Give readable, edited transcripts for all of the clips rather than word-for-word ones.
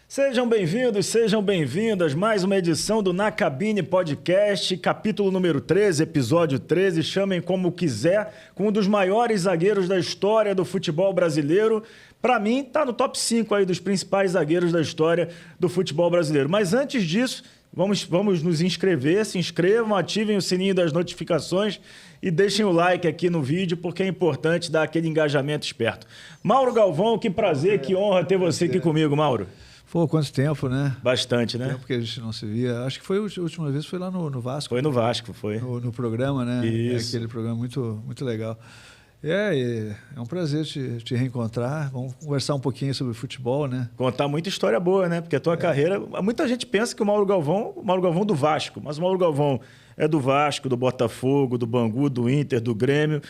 Sejam bem-vindos, sejam bem-vindas. Mais uma edição do Na Cabine Podcast, capítulo número 13, episódio 13. Chamem como quiser, com um dos maiores zagueiros da história do futebol brasileiro. Para mim, está no top 5 aí dos principais zagueiros da história do futebol brasileiro. Mas antes disso, vamos nos inscrever. Se inscrevam, ativem o sininho das notificações e deixem o like aqui no vídeo, porque é importante dar aquele engajamento esperto. Mauro Galvão, que prazer, que honra ter você aqui comigo, Mauro. Pô, quanto tempo, né? Bastante, né? Tempo que a gente não se via. Acho que foi a última vez, foi lá no Vasco. Foi no Vasco, foi. No programa, né? Isso. Aquele programa muito legal. É um prazer te reencontrar. Vamos conversar um pouquinho sobre futebol, né? Contar muita história boa, né? Porque a tua carreira... Muita gente pensa que o Mauro Galvão do Vasco, mas o Mauro Galvão é do Vasco, do Botafogo, do Bangu, do Inter, do Grêmio,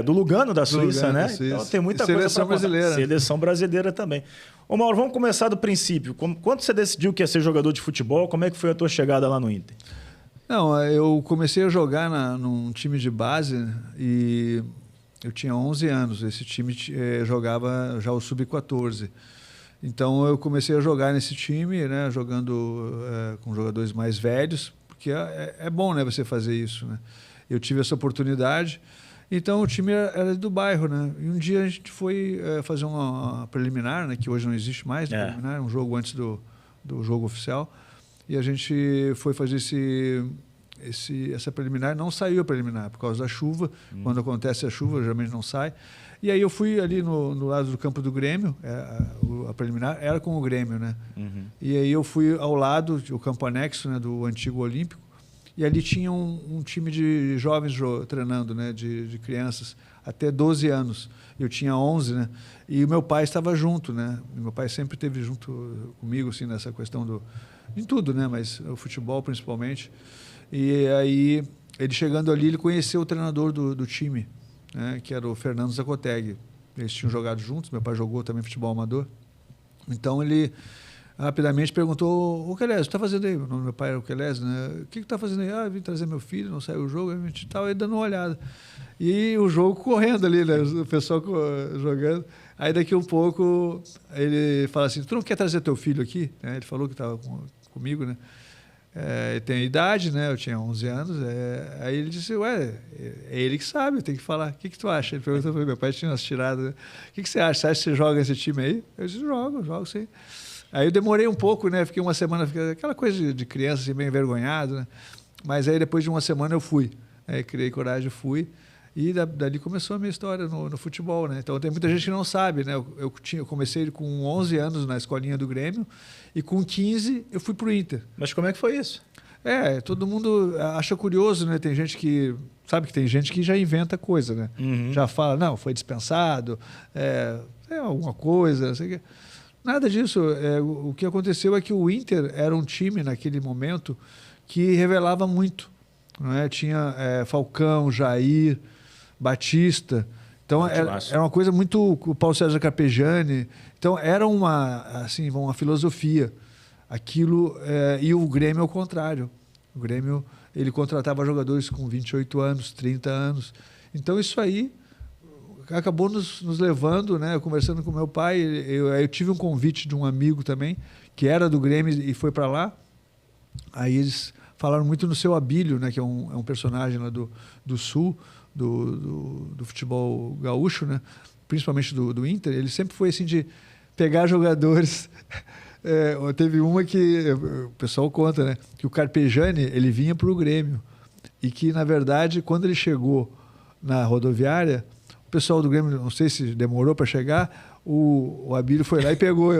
do Lugano da Suíça, né? Então tem muita coisa Seleção brasileira. Seleção brasileira também. Ô Mauro, vamos começar do princípio. Quando você decidiu que ia ser jogador de futebol, como é que foi a tua chegada lá no Inter? Não, eu comecei a jogar num time de base e eu tinha 11 anos. Esse time jogava já o Sub-14. Então eu comecei a jogar nesse time, né, jogando com jogadores mais velhos, porque é bom, né, você fazer isso, né? Eu tive essa oportunidade. Então o time era do bairro, né? E um dia a gente foi fazer uma preliminar, né? Que hoje não existe mais, preliminar, um jogo antes do jogo oficial. E a gente foi fazer essa preliminar, não saiu a preliminar por causa da chuva. Quando acontece a chuva, geralmente não sai. E aí eu fui ali no lado do campo do Grêmio, a preliminar era com o Grêmio, né? Uhum. E aí eu fui ao lado, o campo anexo, né, do antigo Olímpico. E ali tinha um time de jovens treinando, né, de crianças, até 12 anos. Eu tinha 11, né? E o meu pai estava junto, né? Meu pai sempre esteve junto comigo, assim, nessa questão em tudo, né? Mas o futebol, principalmente. E aí, ele chegando ali, ele conheceu o treinador do time, né, que era o Fernando Zacoteg. Eles tinham jogado juntos, meu pai jogou também futebol amador. Então, ele rapidamente perguntou: o Quelésio, o que está fazendo aí? O nome do meu pai era o Quelésio, né? O que está fazendo aí? Eu vim trazer meu filho, não saiu o jogo, a gente estava aí dando uma olhada. E o jogo correndo ali, né? O pessoal jogando. Aí daqui um pouco ele fala assim: tu não quer trazer teu filho aqui? Ele falou que estava comigo, né? Ele tem idade, né? Eu tinha 11 anos. Aí ele disse: ué, é ele que sabe, tem que falar. O que tu acha? Ele perguntou para meu pai, tinha umas tiradas, né? O que você acha? Você acha que você joga esse time aí? Eu disse: jogo sim. Aí eu demorei um pouco, né? Fiquei uma semana, aquela coisa de criança, assim, bem envergonhado, né? Mas aí depois de uma semana eu fui. Aí criei coragem, fui. E dali começou a minha história no futebol, né? Então tem muita gente que não sabe, né? Eu comecei com 11 anos na escolinha do Grêmio e com 15 eu fui pro Inter. Mas como é que foi isso? Todo mundo acha curioso, né? Tem gente que... Sabe que tem gente que já inventa coisa, né? Uhum. Já fala, não, foi dispensado, alguma coisa, não sei o quê. Nada disso. O que aconteceu é que o Inter era um time, naquele momento, que revelava muito. Não é? Tinha Falcão, Jair, Batista. Então, era uma coisa muito... O Paulo César Carpegiani. Então, era uma filosofia. Aquilo... e o Grêmio, ao contrário. O Grêmio, ele contratava jogadores com 28 anos, 30 anos. Então, isso aí acabou nos levando, né? Conversando com meu pai, eu tive um convite de um amigo também, que era do Grêmio e foi para lá. Aí eles falaram muito no Seu Abílio, né? Que é um personagem lá do Sul, do futebol gaúcho, né? Principalmente do Inter. Ele sempre foi assim de pegar jogadores. Teve uma que o pessoal conta, né? Que o Carpegiani, ele vinha para o Grêmio e que, na verdade, quando ele chegou na rodoviária, o pessoal do Grêmio, não sei se demorou para chegar, o Abílio foi lá e pegou,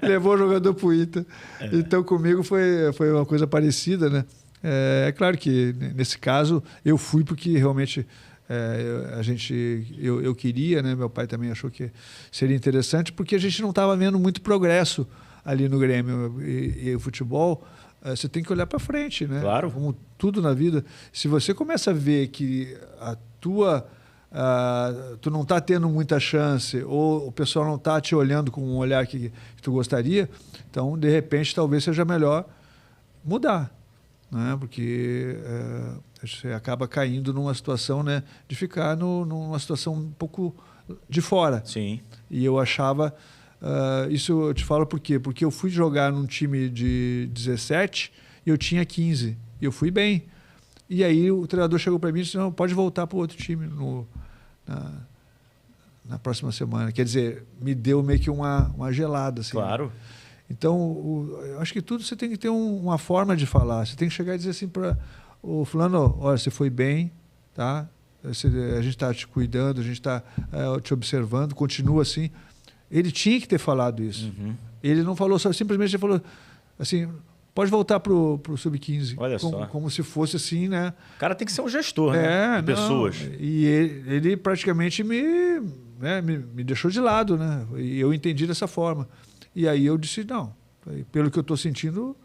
levou o jogador para o Inter. Então, comigo foi uma coisa parecida, né? É claro que, nesse caso, eu fui porque realmente eu queria, né? Meu pai também achou que seria interessante, porque a gente não estava vendo muito progresso ali no Grêmio. E o futebol, você tem que olhar para frente, né? Claro. Como tudo na vida. Se você começa a ver que tu não está tendo muita chance, ou o pessoal não está te olhando com um olhar que tu gostaria, então, de repente, talvez seja melhor mudar, né? Porque você acaba caindo numa situação, né, de ficar numa situação um pouco de fora. Sim. E eu achava... isso eu te falo por quê? Porque eu fui jogar num time de 17 e eu tinha 15. E eu fui bem. E aí o treinador chegou para mim e disse, não, pode voltar para o outro time na próxima semana. Quer dizer, me deu meio que uma gelada. Assim, claro. Então, eu acho que tudo você tem que ter uma forma de falar. Você tem que chegar e dizer assim para o fulano, olha, você foi bem, tá? A gente está te cuidando, a gente está te observando, continua assim. Ele tinha que ter falado isso. Uhum. Ele não falou só, simplesmente ele falou assim, pode voltar pro Sub-15. Olha só. Como se fosse assim, né? O cara tem que ser um gestor, né? De pessoas. E ele praticamente me deixou de lado, né? E eu entendi dessa forma. E aí eu disse, não, pelo que eu estou sentindo,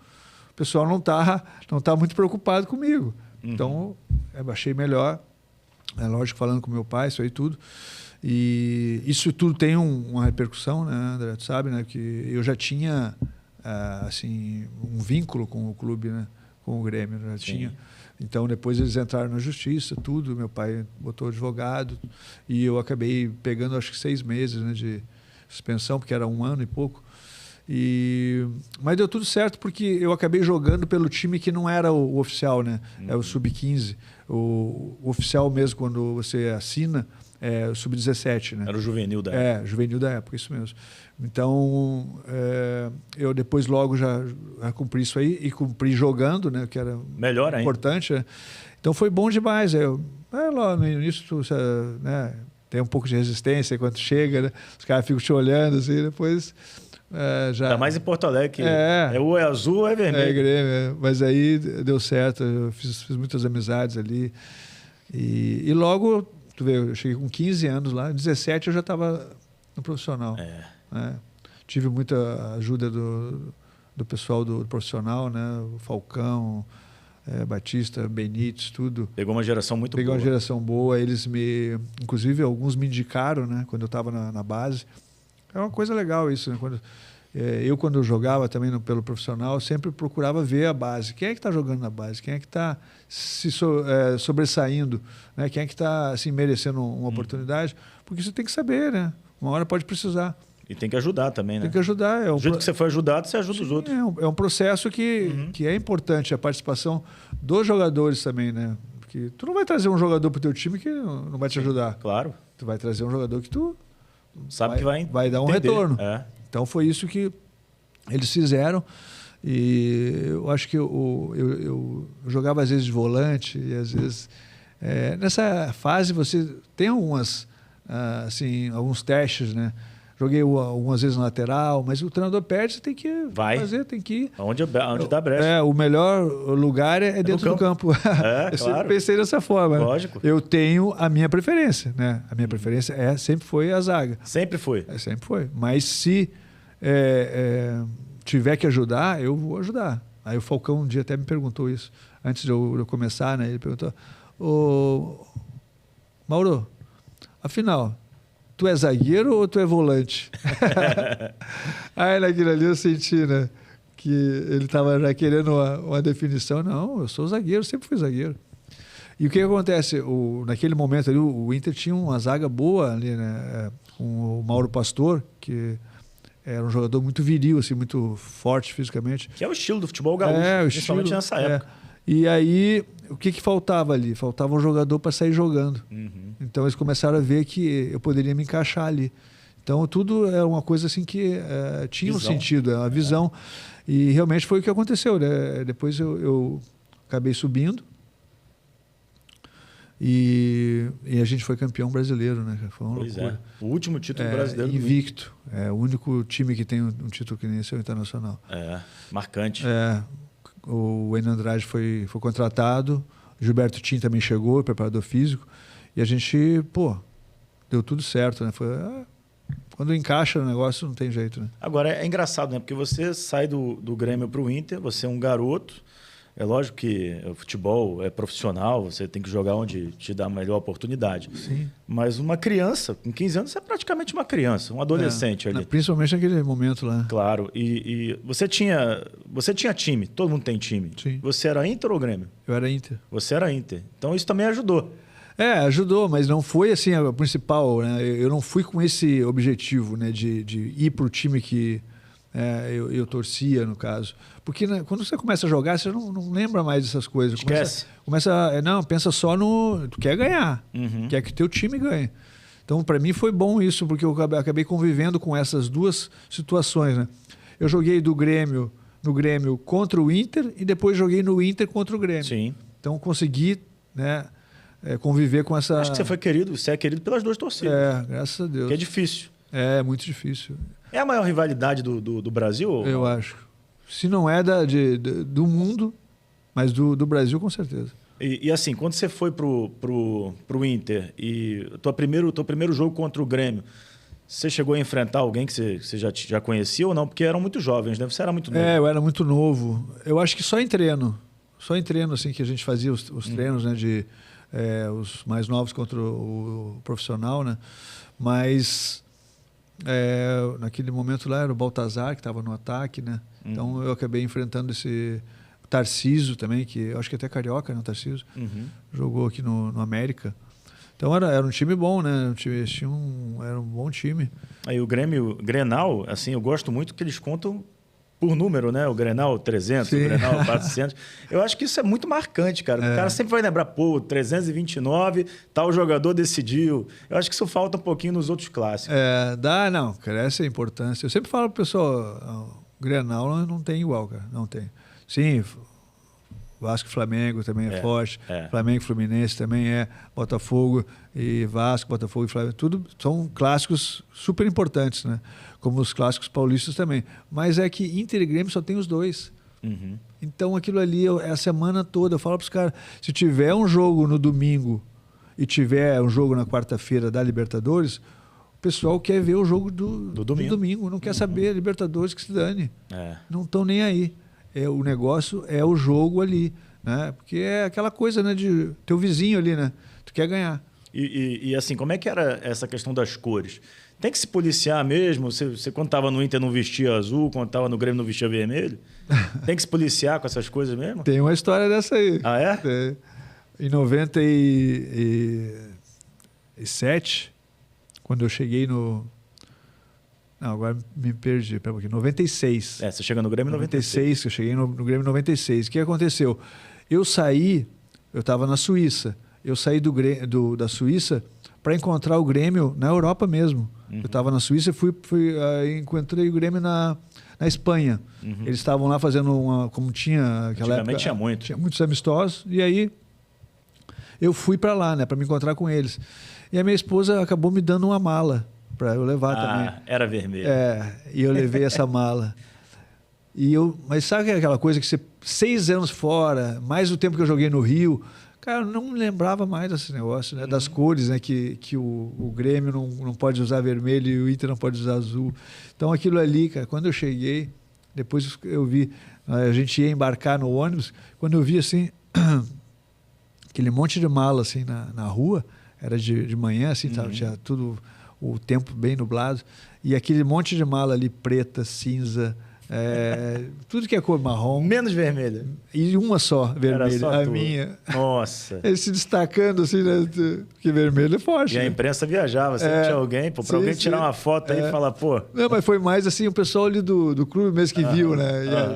o pessoal não tá muito preocupado comigo. Uhum. Então, eu achei melhor, lógico, falando com meu pai, isso aí tudo. E isso tudo tem uma repercussão, né, André? Tu sabe, né? Que eu já tinha assim, um vínculo com o clube, né? Com o Grêmio, já tinha. Então, depois eles entraram na justiça, tudo. Meu pai botou advogado e eu acabei pegando, acho que 6 meses, né, de suspensão, porque era 1 ano e pouco. Mas deu tudo certo porque eu acabei jogando pelo time que não era o oficial, né? É o Sub-15. O oficial mesmo, quando você assina, é o Sub-17, né? Era o juvenil da época. Juvenil da época, isso mesmo. Então, eu depois logo já cumpri isso aí e cumpri jogando, né? Que era melhor importante. Né? Então foi bom demais. Lá no início, né? Tem um pouco de resistência quando chega, né? Os caras ficam te olhando assim, depois... já... Ainda mais em Porto Alegre, que ou é azul ou é vermelho. Grêmio, mas aí deu certo, eu fiz muitas amizades ali. E logo, tu vê, eu cheguei com 15 anos lá, 17 eu já estava no profissional. Né? Tive muita ajuda do pessoal do profissional, né? O Falcão, Batista, Benítez, tudo. Pegou uma geração muito boa. Pegou uma geração boa, eles inclusive alguns me indicaram, né? Quando eu estava na base. É uma coisa legal isso, né? Quando eu jogava também pelo profissional, sempre procurava ver a base. Quem é que está jogando na base? Quem é que está se sobressaindo? Né? Quem é que está assim, merecendo uma oportunidade? Porque você tem que saber, né? Uma hora pode precisar. E tem que ajudar também, né? Tem que ajudar. Do jeito que você foi ajudado, você ajuda os outros. É um processo que é importante, a participação dos jogadores também, né? Porque tu não vai trazer um jogador para o teu time que não vai te ajudar. Claro. Tu vai trazer um jogador que tu... Sabe que vai dar um entender. retorno. Então foi isso que eles fizeram. E eu acho que eu jogava às vezes de volante e às vezes... nessa fase você tem alguns testes, né? Joguei algumas vezes na lateral, mas o treinador perde, você tem que fazer, tem que ir. Onde dá brecha. O melhor lugar é dentro do campo. Eu sempre pensei dessa forma. Lógico. Eu tenho a minha preferência, né? A minha preferência sempre foi a zaga. Sempre foi? Sempre foi. Mas se tiver que ajudar, eu vou ajudar. Aí o Falcão um dia até me perguntou isso, antes de eu começar, né? Ele perguntou, Mauro, afinal... Tu é zagueiro ou tu é volante? Aí naquilo ali eu senti, né? Que ele estava já querendo uma definição. Não, eu sou zagueiro, sempre fui zagueiro. E o que acontece? Naquele momento ali, o Inter tinha uma zaga boa ali, né? Com o Mauro Pastor, que era um jogador muito viril, assim, muito forte fisicamente. Que é o estilo do futebol gaúcho, principalmente nessa época. E aí, o que faltava ali? Faltava um jogador para sair jogando. Então, eles começaram a ver que eu poderia me encaixar ali. Então, tudo é uma coisa assim que tinha um sentido, uma visão. E realmente foi o que aconteceu, né? Depois eu acabei subindo e a gente foi campeão brasileiro, né? Foi uma loucura. O último título brasileiro. Invicto. O único time que tem um título que nem esse é o Internacional. Marcante. O Enio Andrade foi contratado, o Gilberto Tim também chegou, preparador físico, e a gente, deu tudo certo, né? Quando encaixa o negócio, não tem jeito, né? Agora, é engraçado, né? Porque você sai do Grêmio para o Inter, você é um garoto, é lógico que o futebol é profissional, você tem que jogar onde te dá a melhor oportunidade. Sim. Mas uma criança, com 15 anos, você é praticamente uma criança, um adolescente ali. Principalmente naquele momento lá. Claro. E você tinha time, todo mundo tem time. Sim. Você era Inter ou Grêmio? Eu era Inter. Você era Inter. Então isso também ajudou. Ajudou, mas não foi assim a principal, né? Eu não fui com esse objetivo, né, de ir para o time que eu torcia, no caso. Porque, né, quando você começa a jogar, você não lembra mais dessas coisas. Esquece. Pensa só no... Tu quer ganhar, quer que teu time ganhe. Então, para mim foi bom isso, porque eu acabei convivendo com essas duas situações, né? Eu joguei no Grêmio contra o Inter e depois joguei no Inter contra o Grêmio. Sim. Então, consegui, né, conviver com essa... Acho que você é querido pelas duas torcidas. Graças a Deus. Que é difícil. É muito difícil. É a maior rivalidade do Brasil? Ou... Eu acho. Se não é do mundo, mas do Brasil, com certeza. E assim, quando você foi pro Inter e teu primeiro jogo contra o Grêmio, você chegou a enfrentar alguém que você já conhecia ou não? Porque eram muito jovens, né? Você era muito novo. Eu era muito novo. Eu acho que só em treino. Só em treino, assim, que a gente fazia os treinos, né? Os mais novos contra o profissional, né? Mas naquele momento lá era o Baltazar, que estava no ataque, né? Então eu acabei enfrentando esse... Tarcísio também, que eu acho que até carioca, né? O Tarcísio. Jogou aqui no América. Então era um time bom, né? Era um bom time. Aí o Grenal, assim, eu gosto muito que eles contam por número, né? O Grenal 300, Sim. o Grenal 400. Eu acho que isso é muito marcante, cara. O cara sempre vai lembrar, 329, tal jogador decidiu. Eu acho que isso falta um pouquinho nos outros clássicos. Cresce a importância. Eu sempre falo pro pessoal, o Grenal não tem igual, cara. Não tem. Sim, Vasco e Flamengo também é forte. Flamengo e Fluminense também é. Botafogo e Vasco, Botafogo e Flamengo. Tudo são clássicos super importantes, né? Como os clássicos paulistas também. Mas é que Inter e Grêmio só tem os dois. Então aquilo ali é a semana toda. Eu falo para os caras, se tiver um jogo no domingo e tiver um jogo na quarta-feira da Libertadores, o pessoal quer ver o jogo do domingo. Não quer saber Libertadores, que se dane. Não estão nem aí. O negócio é o jogo ali, né? Porque é aquela coisa, né, de teu vizinho ali, né? Tu quer ganhar. E assim, como é que era essa questão das cores? Tem que se policiar mesmo? Você quando estava no Inter não vestia azul, quando estava no Grêmio não vestia vermelho? Tem que se policiar com essas coisas mesmo? Tem uma história dessa aí. Ah, é? Em 97, quando eu cheguei no... Não, agora me perdi. Pera um pouquinho. 96. Você chega no Grêmio em 96. Eu cheguei no Grêmio em 96. O que aconteceu? Eu estava na Suíça. Eu saí da Suíça para encontrar o Grêmio na Europa mesmo. Eu estava na Suíça e encontrei o Grêmio na Espanha. Eles estavam lá fazendo como tinha aquela época. Tinha muito. Tinha muitos amistosos. E aí eu fui para lá, né, para me encontrar com eles. E a minha esposa acabou me dando uma mala para eu levar também. Era vermelho. E eu levei essa mala. Mas sabe aquela coisa que você, 6 anos fora, mais o tempo que eu joguei no Rio, cara, eu não me lembrava mais desse negócio, né? Das cores, né? Que o Grêmio não pode usar vermelho e o Inter não pode usar azul. Então aquilo ali, cara, quando eu cheguei, depois eu vi, a gente ia embarcar no ônibus, quando eu vi assim, aquele monte de mala assim na rua, era de manhã, assim, tinha tudo... o tempo bem nublado, e aquele monte de mala ali, preta, cinza, tudo que é cor marrom. Menos vermelha. E uma só vermelha, só a tua. minha. Nossa. Ele se destacando assim, né? Porque vermelho é forte. E a imprensa viajava, sempre tinha alguém, para alguém tirar uma foto aí e falar, pô... Não, mas foi mais assim, o pessoal ali do clube mesmo que viu, né?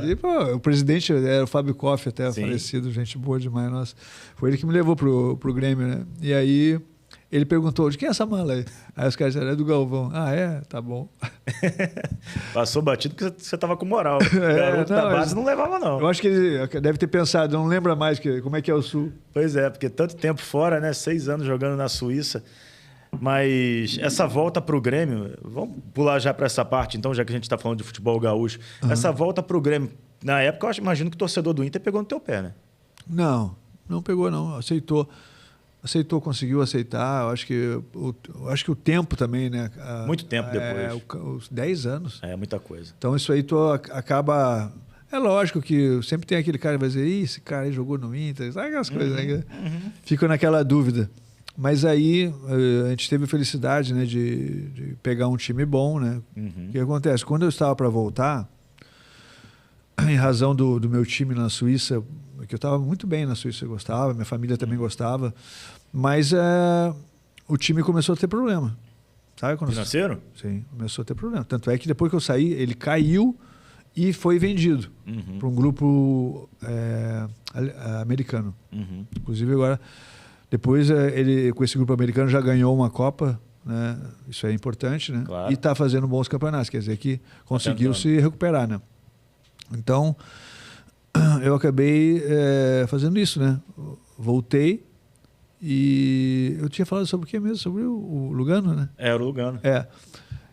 E o presidente era o Fábio Koff, até falecido, gente boa demais, nossa. Foi ele que me levou pro Grêmio, né? E aí... Ele perguntou, de quem é essa mala aí? Aí os caras disseram, é do Galvão. Ah, é? Tá bom. Passou batido porque você tava com moral. O garoto da base não levava, não. Eu acho que ele deve ter pensado, não lembra mais como é que é o Sul. Pois é, porque tanto tempo fora, né? 6 anos jogando na Suíça. Mas essa volta pro Grêmio, vamos pular já para essa parte, então, já que a gente está falando de futebol gaúcho. Essa volta pro Grêmio, na época, eu imagino que o torcedor do Inter pegou no teu pé, né? Não pegou, não. Aceitou, conseguiu aceitar. Eu acho que o tempo também, né? Muito tempo depois. Os 10 anos. É muita coisa. Então isso aí acaba... É lógico que sempre tem aquele cara que vai dizer, esse cara aí jogou no Inter, sabe aquelas coisas, né? Fica naquela dúvida. Mas aí a gente teve a felicidade, né, de pegar um time bom, né? O que acontece? Quando eu estava para voltar, em razão do meu time na Suíça, porque eu estava muito bem na Suíça, eu gostava, minha família também gostava, mas o time começou a ter problema. Sabe quando Financeiro? Sim, começou a ter problema. Tanto é que depois que eu saí, ele caiu e foi vendido para um grupo americano. Inclusive agora, depois ele com esse grupo americano já ganhou uma Copa, né? Isso é importante, né? Claro. E está fazendo bons campeonatos, quer dizer que conseguiu se recuperar, né? Então, eu acabei fazendo isso, né? Voltei e eu tinha falado sobre o que mesmo? Sobre o Lugano, né? Era o Lugano.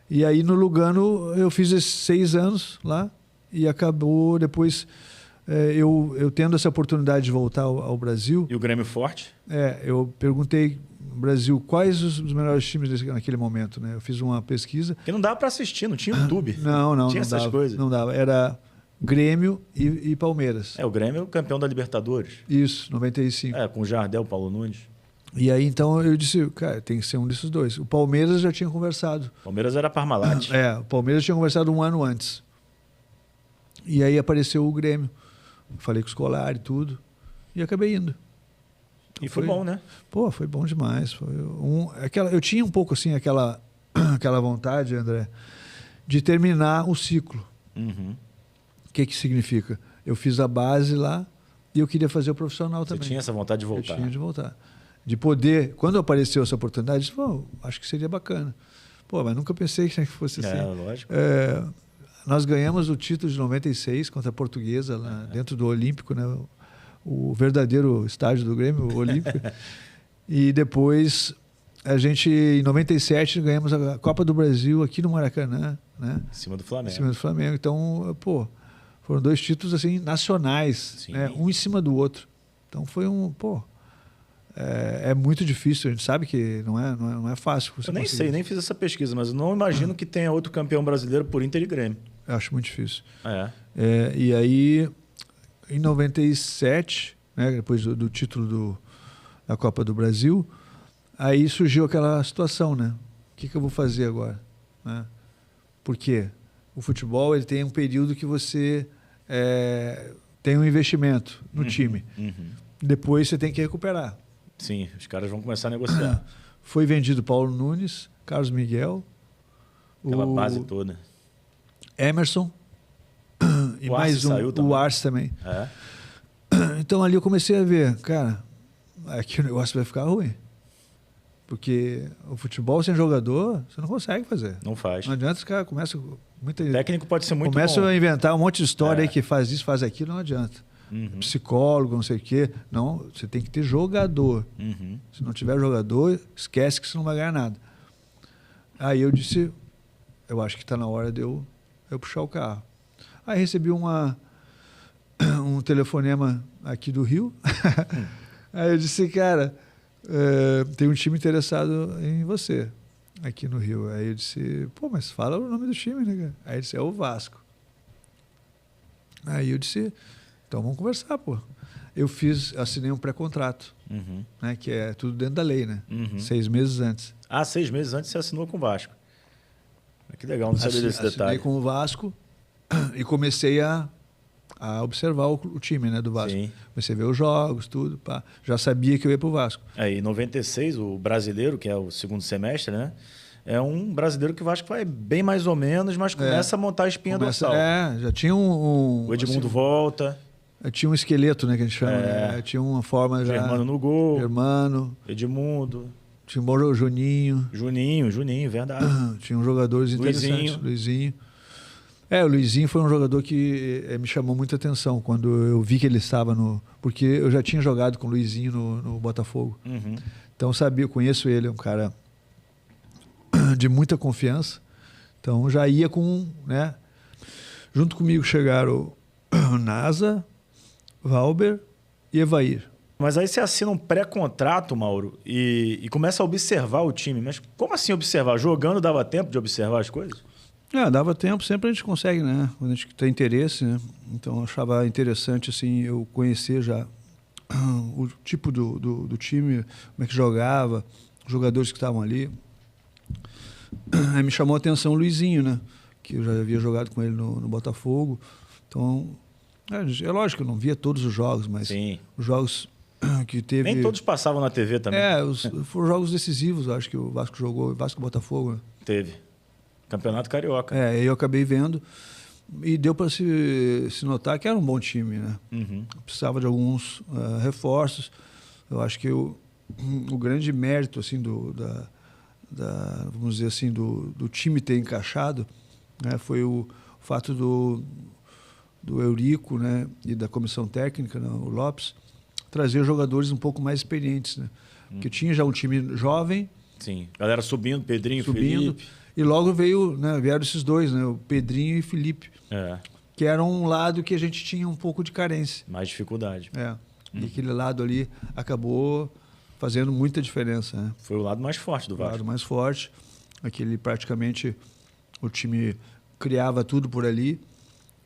E aí no Lugano eu fiz esses 6 anos lá e acabou depois eu tendo essa oportunidade de voltar ao Brasil. E o Grêmio forte? Eu perguntei no Brasil quais os melhores times naquele momento, né? Eu fiz uma pesquisa. Porque não dava para assistir, não tinha YouTube. Não tinha essas dava, coisas. Não dava. Era Grêmio e Palmeiras. O Grêmio é o campeão da Libertadores. Isso, 95. Com o Jardel, Paulo Nunes. E aí então eu disse, cara, tem que ser um desses dois. O Palmeiras já tinha conversado. Palmeiras era Parmalat. O Palmeiras tinha conversado 1 ano antes. E aí apareceu o Grêmio. Falei com o Scolari e tudo. E acabei indo. Então e foi bom, né? Pô, foi bom demais. Eu tinha um pouco assim aquela vontade, André, de terminar o ciclo. O que significa? Eu fiz a base lá e eu queria fazer o profissional também. Você tinha essa vontade de voltar? Eu tinha de voltar. De poder, quando apareceu essa oportunidade, eu disse, acho que seria bacana. Pô, mas nunca pensei que fosse assim. Lógico. Nós ganhamos o título de 96 contra a Portuguesa, lá dentro do Olímpico, né? O verdadeiro estádio do Grêmio, o Olímpico. E depois, a gente, em 97, ganhamos a Copa do Brasil aqui no Maracanã. Né? Em cima do Flamengo. Em cima do Flamengo. Então, foram 2 títulos assim, nacionais, né? Um em cima do outro. Então foi é muito difícil, a gente sabe que não é fácil. Eu nem sei, nem fiz essa pesquisa, mas eu não imagino que tenha outro campeão brasileiro por Inter e Grêmio. Eu acho muito difícil. E aí, em 97, né, depois do título da Copa do Brasil, aí surgiu aquela situação, né? O que eu vou fazer agora? Né? Por quê? O futebol ele tem um período que você tem um investimento no time. Depois você tem que recuperar. Sim, os caras vão começar a negociar. Foi vendido Paulo Nunes, Carlos Miguel, aquela base toda. Emerson e mais o Arce também. Então ali eu comecei a ver, cara, aqui o negócio vai ficar ruim. Porque o futebol sem jogador, você não consegue fazer. Não faz. Não adianta os caras começam... O técnico pode ser muito começam bom. a inventar um monte de história aí que faz isso, faz aquilo, não adianta. Psicólogo, não sei o quê. Não, você tem que ter jogador. Se não tiver jogador, esquece que você não vai ganhar nada. Aí eu disse, eu acho que está na hora de eu puxar o carro. Aí recebi um telefonema aqui do Rio. Aí eu disse, cara, tem um time interessado em você aqui no Rio. Aí eu disse, mas fala o nome do time, né, cara? Aí ele disse, é o Vasco. Aí eu disse, então vamos conversar, pô. Eu assinei um pré-contrato, né, que é tudo dentro da lei, né? 6 meses antes. 6 meses antes você assinou com o Vasco. Que legal, não sabia desse detalhe. Assinei com o Vasco e comecei a observar o time, né, do Vasco. Sim. Comecei a ver os jogos, tudo. Pá. Já sabia que eu ia pro Vasco. Em 96, o brasileiro, que é o segundo semestre, né? É um brasileiro que o Vasco vai bem mais ou menos, mas começa a montar a espinha dorsal. Já tinha o Edmundo volta. Tinha um esqueleto, né, que a gente chama. Né? Tinha uma forma já... Germano no gol. Germano. Edmundo. Tinha um bom Juninho. Juninho, verdade. Tinha uns jogadores interessantes. Luizinho. O Luizinho foi um jogador que me chamou muita atenção quando eu vi que ele estava no... Porque eu já tinha jogado com o Luizinho no Botafogo. Então eu conheço ele, é um cara de muita confiança. Então já ia com... né? Junto comigo chegaram o Nasa, Valber e Evair. Mas aí você assina um pré-contrato, Mauro, e começa a observar o time. Mas como assim observar? Jogando dava tempo de observar as coisas? Dava tempo, sempre a gente consegue, né? Quando a gente tem interesse, né? Então eu achava interessante, assim, eu conhecer já o tipo do time, como é que jogava, os jogadores que estavam ali. Aí me chamou a atenção o Luizinho, né? Que eu já havia jogado com ele no Botafogo. Então É lógico, eu não via todos os jogos, mas Sim. os jogos que teve... Nem todos passavam na TV também. Foram jogos decisivos, eu acho que o Vasco jogou, Vasco e Botafogo. Né? Teve. Campeonato Carioca. Eu acabei vendo e deu para se notar que era um bom time, né? Uhum. Precisava de alguns reforços. Eu acho que o grande mérito, assim, vamos dizer assim, do time ter encaixado, né, foi o fato do Eurico, né, e da comissão técnica, né, o Lopes, trazer jogadores um pouco mais experientes, né? Porque tinha já um time jovem. Sim, galera subindo, Pedrinho, Felipe. E logo vieram esses dois, né, o Pedrinho e Felipe, que era um lado que a gente tinha um pouco de carência. Mais dificuldade. E aquele lado ali acabou fazendo muita diferença. Né? Foi o lado mais forte do Vasco. O lado mais forte. Aquele praticamente o time criava tudo por ali.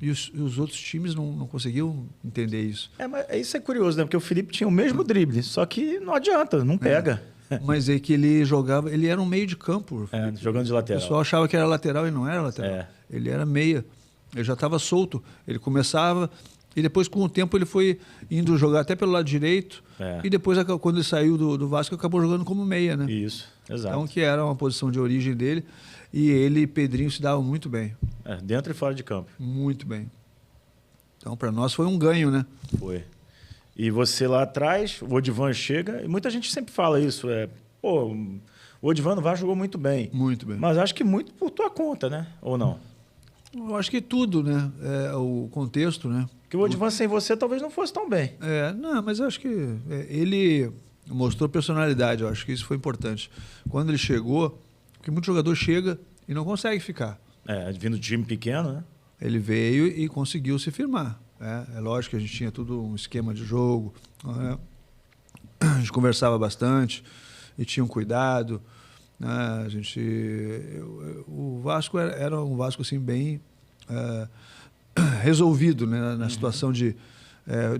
E os outros times não conseguiam entender isso. Mas isso é curioso, né? Porque o Felipe tinha o mesmo drible, só que não adianta, não pega. Mas é que ele jogava, ele era um meio de campo. Jogando de lateral. O pessoal achava que era lateral e não era lateral. Ele era meia. Ele já estava solto. Ele começava e depois, com o tempo, ele foi indo jogar até pelo lado direito. E depois, quando ele saiu do Vasco, acabou jogando como meia, né? Isso, exato. Então, que era uma posição de origem dele. E ele e Pedrinho se davam muito bem. Dentro e fora de campo. Muito bem. Então, para nós foi um ganho, né? Foi. E você lá atrás, o Odivan chega, e muita gente sempre fala isso, o Odivan no Vasco jogou muito bem. Muito bem. Mas acho que muito por tua conta, né? Ou não? Eu acho que tudo, né? O contexto, né? Porque o Odivan sem você talvez não fosse tão bem. Não, mas eu acho que ele mostrou personalidade, eu acho que isso foi importante. Quando ele chegou, porque muito jogador chega e não consegue ficar. Vindo de time pequeno, né? Ele veio e conseguiu se firmar. É lógico que a gente tinha tudo um esquema de jogo, né? A gente conversava bastante e tinha um cuidado. Né? O Vasco era um Vasco assim, bem resolvido, né? Na situação de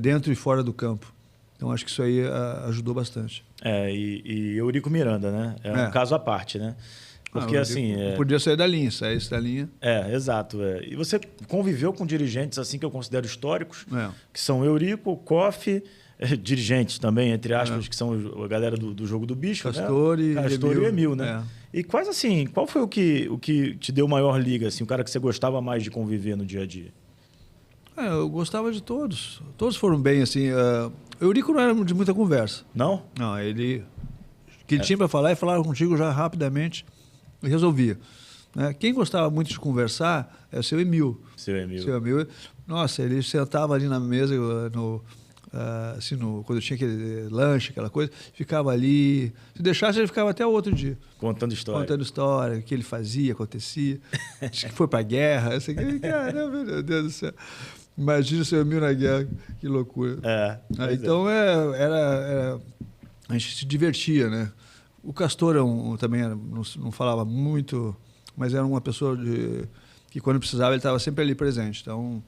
dentro e fora do campo. Então acho que isso aí ajudou bastante. E Eurico Miranda, né? Um caso à parte, né? Porque assim... Podia sair da linha, saísse da linha. Exato. E você conviveu com dirigentes assim que eu considero históricos, que são Eurico, Koff, dirigentes também, entre aspas, que são a galera do jogo do bicho, Castor, né? Castor e Emil, né? E quais assim, qual foi o que te deu maior liga, assim, o cara que você gostava mais de conviver no dia a dia? Eu gostava de todos. Todos foram bem, assim. Eurico não era de muita conversa. Não? Não, ele... O que ele tinha para falar e falava contigo já rapidamente e resolvia. Né? Quem gostava muito de conversar é o seu Emil. Seu Emil. Nossa, ele sentava ali na mesa, quando tinha aquele lanche, aquela coisa, ficava ali. Se deixasse, ele ficava até o outro dia. Contando história, o que ele fazia, acontecia. Acho que foi para a guerra. Caramba, meu Deus do céu. Imagina o seu Emil na guerra, que loucura. Então, a gente se divertia, né? O Castor também não falava muito, mas era uma pessoa que quando precisava ele estava sempre ali presente. Então,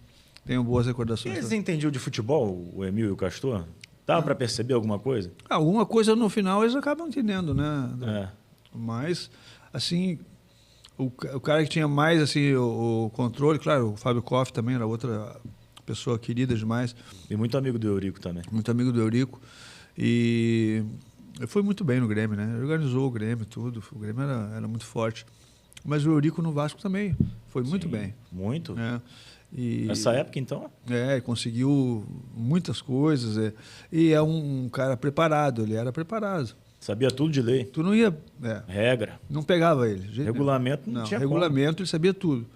tenho boas recordações. Eles entendiam de futebol, o Emil e o Castor? Dava para perceber alguma coisa? Alguma coisa no final eles acabam entendendo, né? Mas, assim, o cara que tinha mais assim, o controle, claro, o Fábio Koff também era outra pessoa querida demais. E muito amigo do Eurico também. Muito amigo do Eurico. E foi muito bem no Grêmio, né? Ele organizou o Grêmio, tudo. O Grêmio era muito forte. Mas o Eurico no Vasco também foi muito bem. Muito. Nessa época, então? Conseguiu muitas coisas. E é um cara preparado, ele era preparado. Sabia tudo de lei. Tu não ia... Regra. Não pegava ele. Regulamento não tinha regulamento, ele sabia tudo.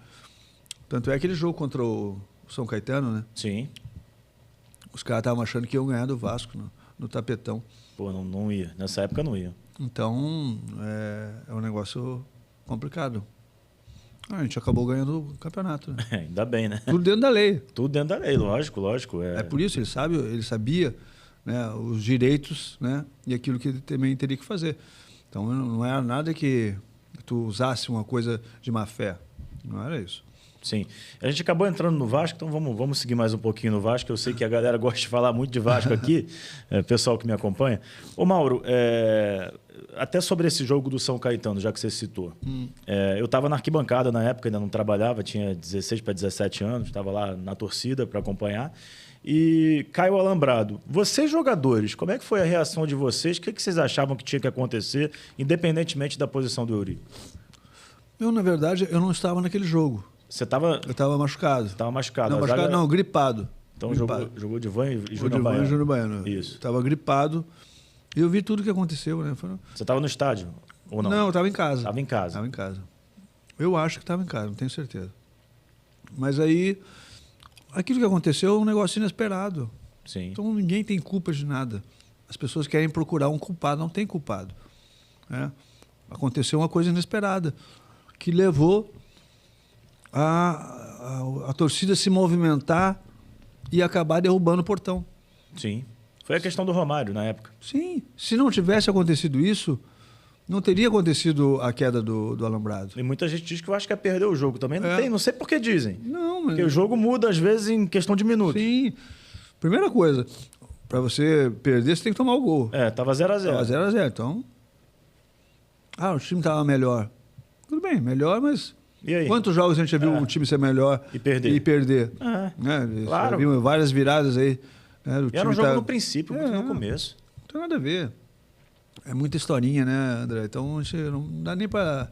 Tanto é aquele jogo contra o São Caetano, né? Sim. Os caras estavam achando que iam ganhar do Vasco no tapetão. Pô, não ia. Nessa época não ia. Então, é um negócio complicado. A gente acabou ganhando o campeonato. Né? Ainda bem, né? Tudo dentro da lei. Tudo dentro da lei, lógico. É por isso, ele sabia, né, os direitos, né, e aquilo que ele também teria que fazer. Então, não era nada que tu usasse uma coisa de má fé. Não era isso. Sim. A gente acabou entrando no Vasco, então vamos seguir mais um pouquinho no Vasco. Eu sei que a galera gosta de falar muito de Vasco aqui, pessoal que me acompanha. Ô Mauro, até sobre esse jogo do São Caetano, já que você citou. Eu estava na arquibancada na época, ainda não trabalhava, tinha 16 para 17 anos, estava lá na torcida para acompanhar. E caiu o alambrado. Vocês, jogadores, como é que foi a reação de vocês? O que vocês achavam que tinha que acontecer, independentemente da posição do Eurico? Na verdade, eu não estava naquele jogo. Você estava... Eu estava machucado. Estava machucado. Não, machucado não, gripado. Então gripado. Jogou Divan e Júnior Baiano. Júnior Baiano. Isso. Estava gripado e eu vi tudo o que aconteceu. Né? Você estava no estádio ou não? Não, eu estava em casa. Estava em casa. Estava em casa. Eu acho que estava em casa, não tenho certeza. Mas aí, aquilo que aconteceu é um negócio inesperado. Sim. Então ninguém tem culpa de nada. As pessoas querem procurar um culpado, não tem culpado. Né? Aconteceu uma coisa inesperada que levou a torcida se movimentar e acabar derrubando o portão. Sim. Foi a questão do Romário na época. Sim. Se não tivesse acontecido isso, não teria acontecido a queda do alambrado. E muita gente diz que eu acho que é perder o jogo também. Não tem, não sei por que dizem. Não, mas... Porque o jogo muda, às vezes, em questão de minutos. Sim. Primeira coisa, para você perder, você tem que tomar o gol. Tava 0-0. Tava 0-0, então... o time estava melhor. Tudo bem, melhor, mas... E aí? Quantos jogos a gente já viu um time ser melhor e perder? Né? Claro. Já viu várias viradas aí. Né? E era um jogo no princípio, muito no começo. Não tem nada a ver. É muita historinha, né, André? Então a gente não dá nem para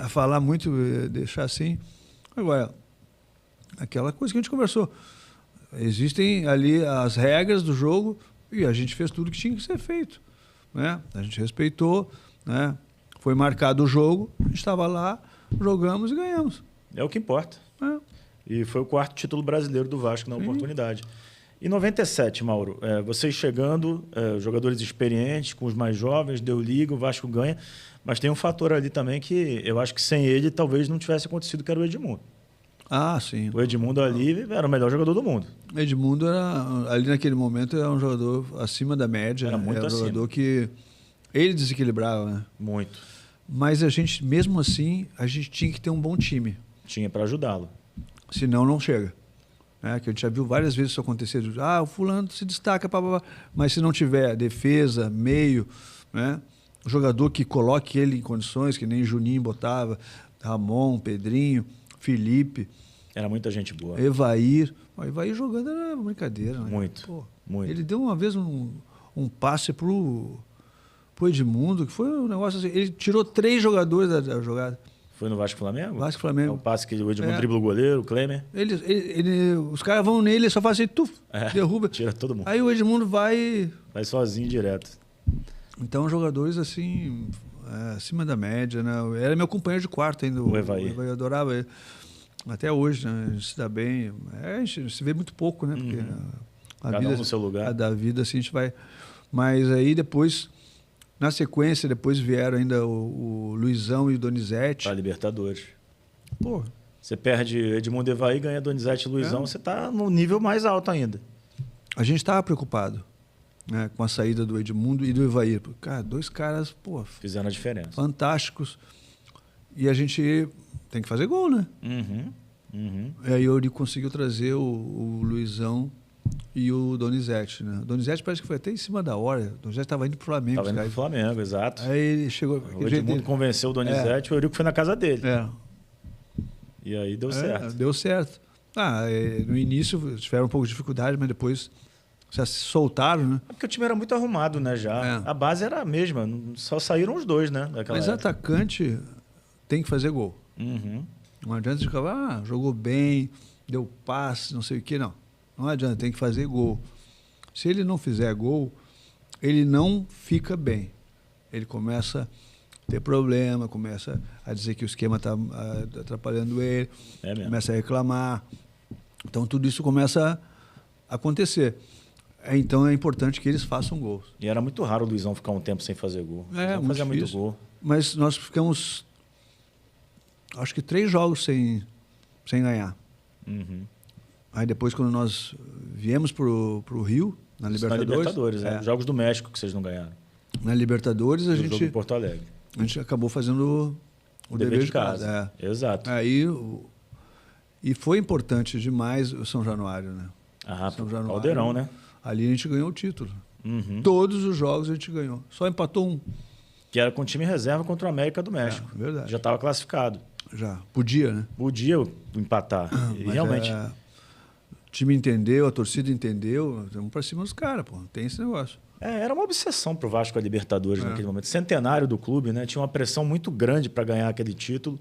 falar muito, deixar assim. Agora, aquela coisa que a gente conversou. Existem ali as regras do jogo e a gente fez tudo que tinha que ser feito. Né? A gente respeitou, né? Foi marcado o jogo, a gente estava lá, jogamos e ganhamos. É o que importa. E foi o 4º título brasileiro do Vasco na oportunidade. Em 97, Mauro, vocês chegando, jogadores experientes, com os mais jovens, deu liga, o Vasco ganha, mas tem um fator ali também que eu acho que sem ele talvez não tivesse acontecido, que era o Edmundo. Sim. O Edmundo ali era o melhor jogador do mundo. O Edmundo, ali naquele momento, era um jogador acima da média. Era muito um acima. Jogador que ele desequilibrava, né? Muito. Mas a gente, mesmo assim, a gente tinha que ter um bom time. Tinha para ajudá-lo. Senão não chega. Que a gente já viu várias vezes isso acontecer. O fulano se destaca, mas se não tiver defesa, meio, né? O jogador que coloque ele em condições, que nem Juninho botava, Ramon, Pedrinho, Felipe. Era muita gente boa. Evair. O Evair jogando era brincadeira. Né? Muito. Ele deu uma vez um passe pro Edmundo, que foi um negócio assim. Ele tirou 3 jogadores da jogada. Foi no Vasco Flamengo? Vasco Flamengo. É o passe que o Edmundo dribla o goleiro, o Klemer. Os caras vão nele, ele só faz assim, derruba. Tira todo mundo. Aí o Edmundo vai sozinho direto. Então, jogadores assim, acima da média, né? Era meu companheiro de quarto ainda. O Evair. Eu adorava ele. Até hoje, né? A gente se dá bem. A gente se vê muito pouco, né? Porque Cada vida, um no seu lugar. A da vida, assim, a gente vai... Mas aí depois... Na sequência, depois vieram ainda o Luizão e o Donizete. Para Libertadores. Pô. Você perde Edmundo, Evair, ganha Donizete e Luizão, você está no nível mais alto ainda. A gente estava preocupado, né, com a saída do Edmundo e do Evair. Cara, 2 caras, fizeram a diferença. Fantásticos. E a gente tem que fazer gol, né? E aí o Eurico conseguiu trazer o Luizão e o Donizete, né? O Donizete parece que foi até em cima da hora. O Donizete estava indo para o Flamengo. Estava indo para o Flamengo, exato. Aí ele chegou... O Edmundo convenceu o Donizete, o Eurico foi na casa dele. E aí deu certo. Deu certo. No início tiveram um pouco de dificuldade, mas depois já se soltaram, né? Porque o time era muito arrumado, né, já. A base era a mesma, só saíram os 2, né, daquela Mas época. Atacante tem que fazer gol. Não adianta de falar, jogou bem, deu passe, não sei o quê, não. Não adianta, tem que fazer gol. Se ele não fizer gol, ele não fica bem. Ele começa a ter problema, começa a dizer que o esquema está atrapalhando ele, começa a reclamar. Então, tudo isso começa a acontecer. Então, é importante que eles façam gols. E era muito raro o Luizão ficar um tempo sem fazer gol. Muito fazia muito difícil. gol. Mas nós ficamos, acho que 3 jogos sem ganhar. Aí depois, quando nós viemos pro Rio, na Libertadores... Jogos do México que vocês não ganharam. Na Libertadores, a jogo em gente... Porto Alegre. A gente acabou fazendo o dever de casa. Exato. Aí E foi importante demais o São Januário, né? São Januário, Caldeirão, né? Ali a gente ganhou o título. Uhum. Todos os jogos a gente ganhou. Só empatou um. Que era com time reserva contra o América do México. Verdade. Já estava classificado. Já. Podia, né? Podia empatar. E realmente. O time entendeu, a torcida entendeu. Vamos pra cima dos caras, pô. Tem esse negócio. Era uma obsessão pro Vasco a Libertadores naquele momento. Centenário do clube, né? Tinha uma pressão muito grande para ganhar aquele título.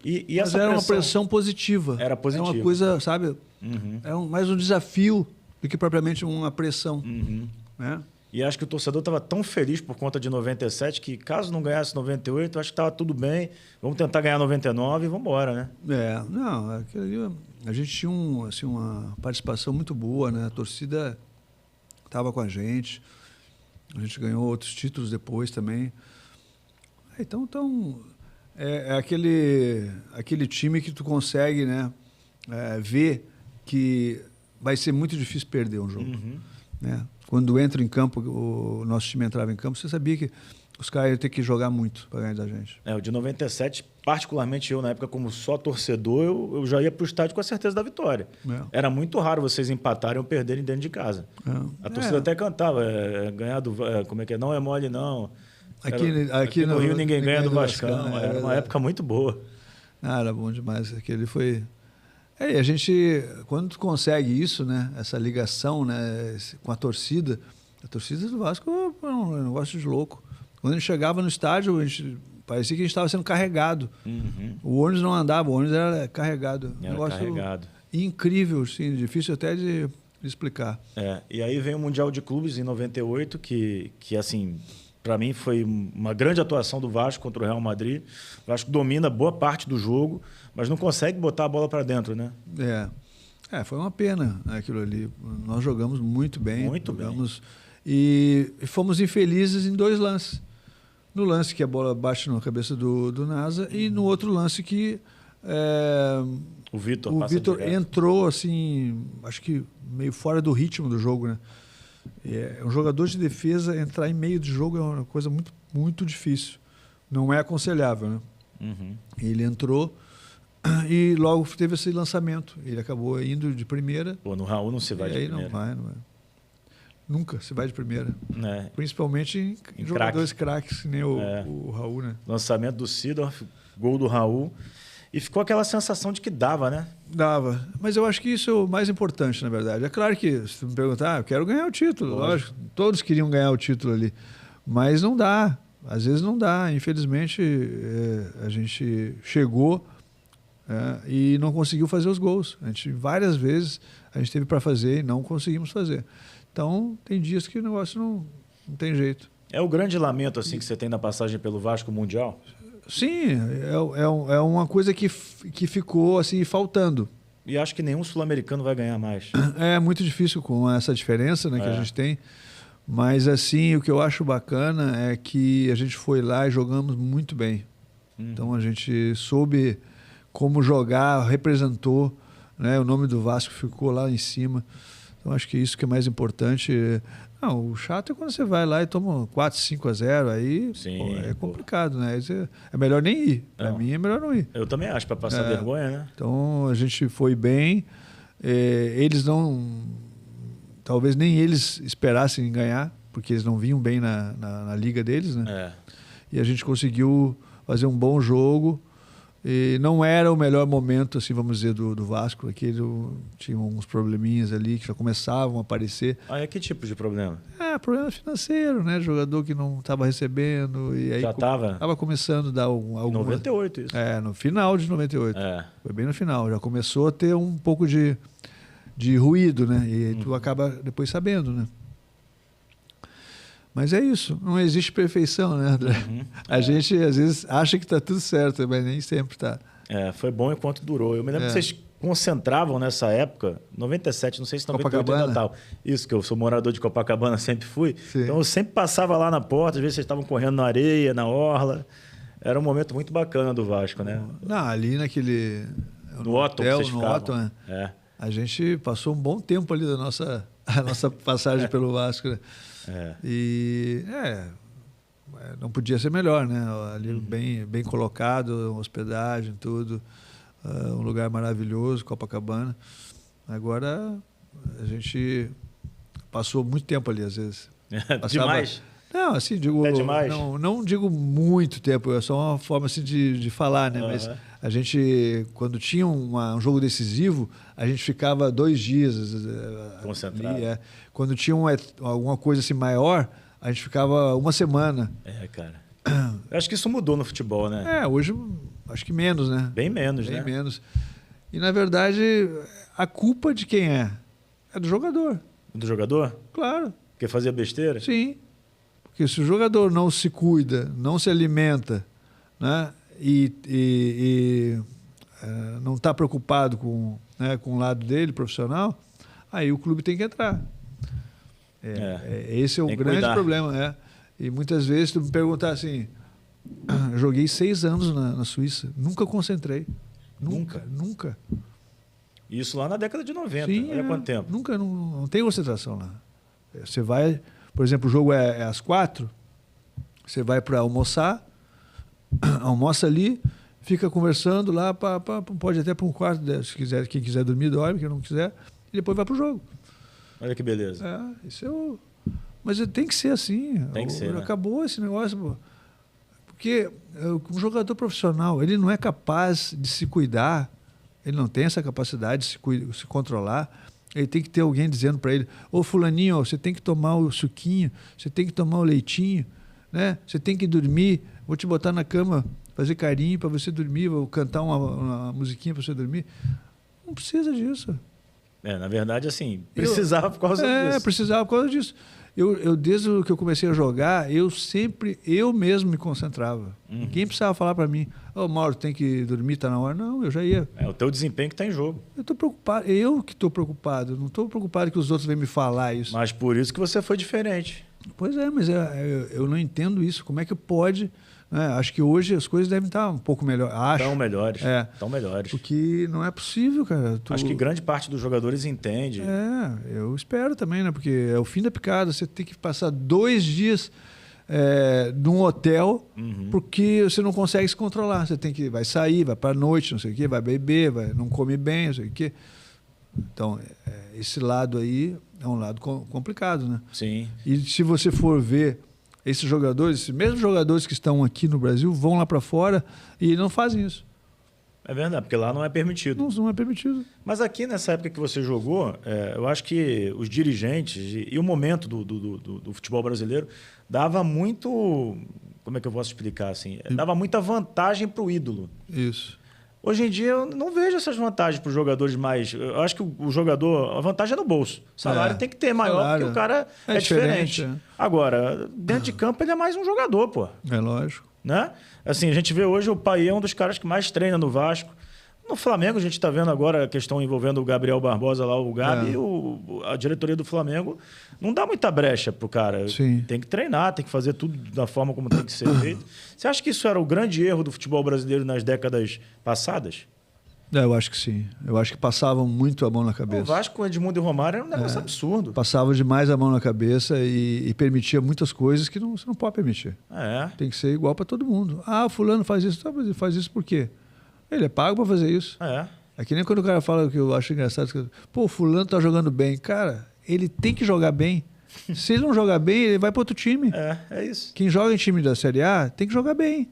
Mas era uma pressão positiva. Era positiva. Era uma coisa, sabe? Era mais um desafio do que propriamente uma pressão. Né? E acho que o torcedor estava tão feliz por conta de 97 que, caso não ganhasse 98, acho que estava tudo bem. Vamos tentar ganhar 99 e vamos embora, né? Não, a gente tinha uma participação muito boa, né? A torcida estava com a gente ganhou outros títulos depois também. Então é aquele time que tu consegue, né? Ver que vai ser muito difícil perder um jogo. Né? Quando entra em campo, o nosso time entrava em campo, você sabia que os caras iam ter que jogar muito para ganhar da gente. O de 97, particularmente eu, na época, como só torcedor, eu já ia para o estádio com a certeza da vitória. Era muito raro vocês empatarem ou perderem dentro de casa. A torcida até cantava, ganhar do... como é que é? Não é mole, não. Aqui no Rio ninguém ganha do Vascão. Era uma época muito boa. Era bom demais. Aquele foi... a gente, quando tu consegue isso, né, essa ligação, né, com a torcida do Vasco é um negócio de louco. Quando a gente chegava no estádio, parecia que a gente estava sendo carregado. O ônibus não andava, o ônibus era carregado. Era um negócio carregado. Incrível, sim, difícil até de explicar. E aí vem o Mundial de Clubes em 98, que assim, para mim foi uma grande atuação do Vasco contra o Real Madrid. O Vasco domina boa parte do jogo, mas não consegue botar a bola para dentro, né? Foi uma pena aquilo ali. Nós jogamos muito bem. Muito bem. E fomos infelizes em 2 lances. No lance que a bola bate na cabeça do Nasa e no outro lance que o Vitor entrou assim, acho que meio fora do ritmo do jogo, né? Um jogador de defesa entrar em meio de jogo é uma coisa muito, muito difícil. Não é aconselhável, né? Ele entrou e logo teve esse lançamento. Ele acabou indo de primeira. No Raul não se vai de primeira. Não vai. Nunca se vai de primeira. É. Principalmente em jogadores craques, que nem o Raul, né? Lançamento do Seedorf, gol do Raul. E ficou aquela sensação de que dava, né? Dava. Mas eu acho que isso é o mais importante, na verdade. É claro que, se tu me perguntar, eu quero ganhar o título. Lógico. Todos queriam ganhar o título ali. Mas não dá. Às vezes não dá. Infelizmente, a gente chegou e não conseguiu fazer os gols. Várias vezes a gente teve para fazer e não conseguimos fazer. Então, tem dias que o negócio não tem jeito. É o grande lamento assim que você tem na passagem pelo Vasco Mundial? Sim, é uma coisa que ficou assim faltando. E acho que nenhum sul-americano vai ganhar mais. É muito difícil com essa diferença, né, que a gente tem. Mas assim, o que eu acho bacana é que a gente foi lá e jogamos muito bem. Então a gente soube como jogar, representou, né, o nome do Vasco ficou lá em cima. Então acho que isso que é mais importante. Não, o chato é quando você vai lá e toma 4-5-0, aí é complicado, né? É melhor nem ir. Para mim é melhor não ir. Eu também acho, para passar vergonha, né? Então a gente foi bem. Eles não... Talvez nem eles esperassem ganhar, porque eles não vinham bem na liga deles, né? E a gente conseguiu fazer um bom jogo. E não era o melhor momento, assim, vamos dizer, do Vasco. Aqui ele tinha uns probleminhas ali que já começavam a aparecer. Que tipo de problema? Problema financeiro, né? Jogador que não estava recebendo. E aí já estava? Estava começando a dar alguma... 98 isso. No final de 98. Foi bem no final. Já começou a ter um pouco de ruído, né? E tu acaba depois sabendo, né? Mas é isso, não existe perfeição, né, André? A gente, às vezes, acha que está tudo certo, mas nem sempre está. Foi bom enquanto durou. Eu me lembro que vocês concentravam nessa época, 97, não sei se 98 ainda tal. Isso, que eu sou morador de Copacabana, sempre fui. Sim. Então eu sempre passava lá na porta, às vezes vocês estavam correndo na areia, na orla. Era um momento muito bacana do Vasco, né? Não, ali naquele... No Otton, hotel, vocês no ficavam. Otton, né? A gente passou um bom tempo ali da nossa passagem pelo Vasco, né? E não podia ser melhor, né? Ali bem colocado, hospedagem, tudo. um lugar maravilhoso, Copacabana. Agora, a gente passou muito tempo ali, às vezes. Demais? Não, assim, digo... É demais? Não digo muito tempo, é só uma forma assim, de falar, né? Mas a gente, quando tinha um jogo decisivo, a gente ficava 2 dias. Concentrado. Ali, Quando tinha alguma coisa assim maior, a gente ficava 1 semana. Cara. Eu acho que isso mudou no futebol, né? Hoje acho que menos, né? Bem menos, né? Bem menos. E, na verdade, a culpa de quem é? É do jogador. Do jogador? Claro. Porque fazia besteira? Sim. Porque se o jogador não se cuida, não se alimenta, né? E não está preocupado com o lado dele, profissional, aí o clube tem que entrar. Esse é o grande problema. E muitas vezes tu me perguntar assim, eu joguei 6 anos na Suíça, nunca concentrei. Nunca. Isso lá na década de 90. Sim, olha quanto tempo. Nunca, não tem concentração lá. Você vai, por exemplo, o jogo é às 4, você vai para almoçar, almoça ali, fica conversando lá, pode até para um quarto, se quiser, quem quiser dormir, dorme, quem não quiser, e depois vai para o jogo. Olha que beleza. Isso mas tem que ser assim. Tem que ser, acabou esse negócio, pô. Porque um jogador profissional, ele não é capaz de se cuidar, ele não tem essa capacidade de se controlar. Ele tem que ter alguém dizendo para ele, ô fulaninho, você tem que tomar o suquinho, você tem que tomar o leitinho, né? Você tem que dormir, vou te botar na cama, fazer carinho para você dormir, vou cantar uma musiquinha para você dormir. Não precisa disso. Na verdade, assim, precisava por causa disso. Precisava por causa disso. Eu desde que eu comecei a jogar, eu mesmo me concentrava. Ninguém precisava falar para mim, Mauro, tem que dormir, tá na hora. Não, eu já ia. É o teu desempenho que está em jogo. Eu estou preocupado, eu que estou preocupado. Não estou preocupado que os outros venham me falar isso. Mas por isso que você foi diferente. Pois mas eu não entendo isso. Como é que pode... Acho que hoje as coisas devem estar um pouco melhor. Estão melhores. Estão melhores. Porque não é possível, cara. Acho que grande parte dos jogadores entende. Eu espero também, né? Porque é o fim da picada. Você tem que passar 2 dias num hotel porque você não consegue se controlar. Você vai sair, vai para a noite, não sei o quê, vai beber, não come bem, não sei o quê. Então, esse lado aí é um lado complicado, né? Sim. E se você for ver esses jogadores, esses mesmos jogadores que estão aqui no Brasil, vão lá para fora e não fazem isso. É verdade, porque lá não é permitido. Não é permitido. Mas aqui, nessa época que você jogou, eu acho que os dirigentes e o momento do futebol brasileiro dava muito... Como é que eu posso explicar assim? Dava muita vantagem para o ídolo. Isso. Hoje em dia eu não vejo essas vantagens para os jogadores mais... Eu acho que o jogador, a vantagem é no bolso. O salário tem que ter maior, porque o cara é diferente. Agora, dentro de campo ele é mais um jogador, pô. É lógico. Né? Assim, a gente vê hoje o Payet é um dos caras que mais treina no Vasco. No Flamengo, a gente está vendo agora a questão envolvendo o Gabriel Barbosa lá, o Gabi, e a diretoria do Flamengo não dá muita brecha pro cara. Sim. Tem que treinar, tem que fazer tudo da forma como tem que ser feito. Você acha que isso era o grande erro do futebol brasileiro nas décadas passadas? Eu acho que sim. Eu acho que passavam muito a mão na cabeça. O Vasco com Edmundo e Romário era um negócio absurdo. Passava demais a mão na cabeça e permitia muitas coisas que você não pode permitir. Tem que ser igual para todo mundo. Fulano faz isso. Faz isso por quê? Ele é pago para fazer isso. É que nem quando o cara fala, que eu acho engraçado, pô, fulano tá jogando bem. Cara, ele tem que jogar bem. Se ele não jogar bem, ele vai para outro time. É isso. Quem joga em time da Série A tem que jogar bem.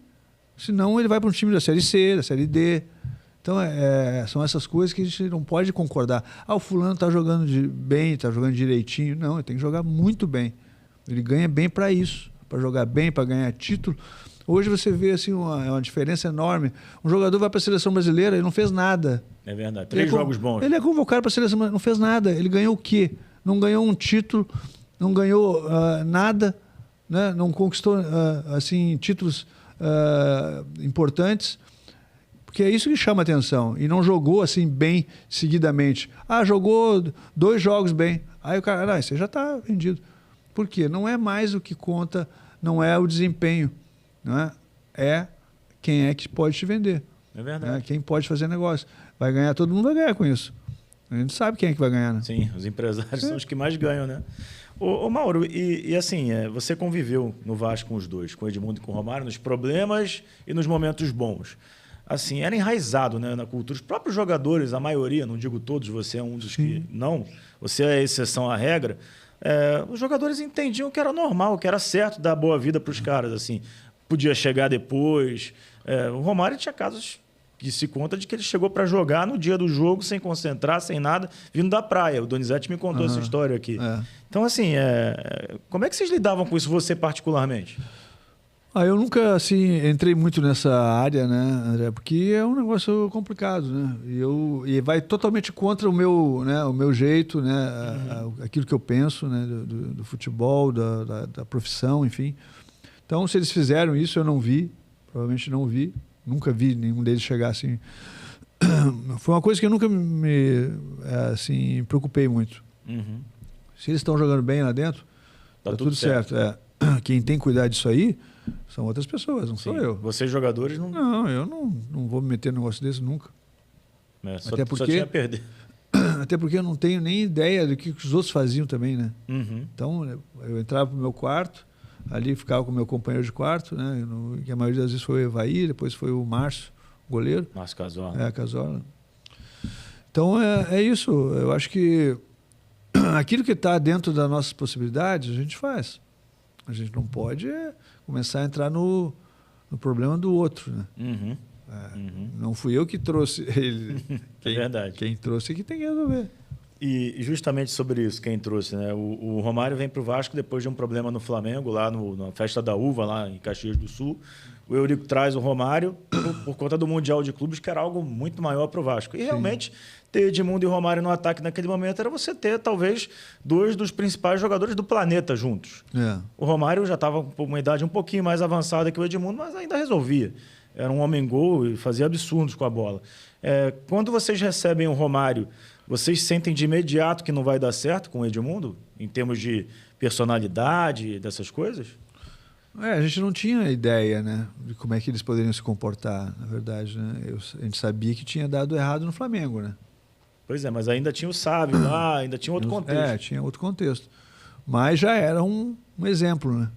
Senão ele vai para um time da Série C, da Série D. Então, são essas coisas que a gente não pode concordar. O fulano tá jogando bem, tá jogando direitinho. Não, ele tem que jogar muito bem. Ele ganha bem para isso. Para jogar bem, para ganhar título. Hoje você vê assim, uma diferença enorme. Um jogador vai para a seleção brasileira e não fez nada. É verdade. 3 jogos bons. Ele é convocado para a seleção brasileira, não fez nada. Ele ganhou o quê? Não ganhou um título, não ganhou nada, né? Não conquistou assim, títulos importantes. Porque é isso que chama atenção. E não jogou assim bem seguidamente. Jogou 2 jogos bem. Aí o cara, você já está vendido. Por quê? Não é mais o que conta, não é o desempenho. Não é quem é que pode te vender. É verdade. Quem pode fazer negócio. Vai ganhar, todo mundo vai ganhar com isso. A gente sabe quem é que vai ganhar, né? Sim, os empresários são os que mais ganham, né? Ô Mauro, e assim, você conviveu no Vasco com os dois, com o Edmundo e com o Romário, nos problemas e nos momentos bons. assim, era enraizado, né, na cultura. Os próprios jogadores, a maioria, não digo todos, você é um dos que não, você é a exceção à regra, os jogadores entendiam que era normal, que era certo dar boa vida para os caras, assim. Podia chegar depois. O Romário tinha casos que se conta de que ele chegou para jogar no dia do jogo, sem concentrar, sem nada, vindo da praia. O Donizete me contou essa história aqui. Então, assim, como é que vocês lidavam com isso, você particularmente? Eu nunca, assim, entrei muito nessa área, né, André? Porque é um negócio complicado, né? E vai totalmente contra o meu jeito, né? Aquilo que eu penso, né? Do futebol, da profissão, enfim. Então, se eles fizeram isso, eu não vi. Provavelmente não vi. Nunca vi nenhum deles chegar assim. Foi uma coisa que eu nunca me preocupei muito. Se eles estão jogando bem lá dentro, tá tudo certo. Quem tem que cuidar disso aí são outras pessoas, não sou eu. Vocês jogadores não... Não, eu não vou me meter num negócio desse nunca. Até porque, só tinha a perder. Até porque eu não tenho nem ideia do que os outros faziam também, né? Então, eu entrava pro meu quarto, ali ficava com o meu companheiro de quarto, né? Que a maioria das vezes foi o Evair, depois foi o Márcio, goleiro. Márcio Casola. Casola. Então, é isso. Eu acho que aquilo que está dentro das nossas possibilidades, a gente faz. A gente não pode começar a entrar no problema do outro, né? Não fui eu que trouxe ele. É verdade. Quem trouxe é que tem que resolver. E justamente sobre isso, quem trouxe, né? O Romário vem para o Vasco depois de um problema no Flamengo, lá na Festa da Uva, lá em Caxias do Sul. O Eurico traz o Romário por conta do Mundial de Clubes, que era algo muito maior para o Vasco. E realmente, ter Edmundo e Romário no ataque naquele momento era você ter, talvez, dois dos principais jogadores do planeta juntos. O Romário já estava com uma idade um pouquinho mais avançada que o Edmundo, mas ainda resolvia. Era um homem-gol e fazia absurdos com a bola. Quando vocês recebem o Romário, vocês sentem de imediato que não vai dar certo com o Edmundo? Em termos de personalidade, dessas coisas? A gente não tinha ideia, né, de como é que eles poderiam se comportar, na verdade, né? A gente sabia que tinha dado errado no Flamengo, né? Pois é, mas ainda tinha o Sábio lá, ainda tinha outro contexto. Tinha outro contexto. Mas já era um exemplo, né?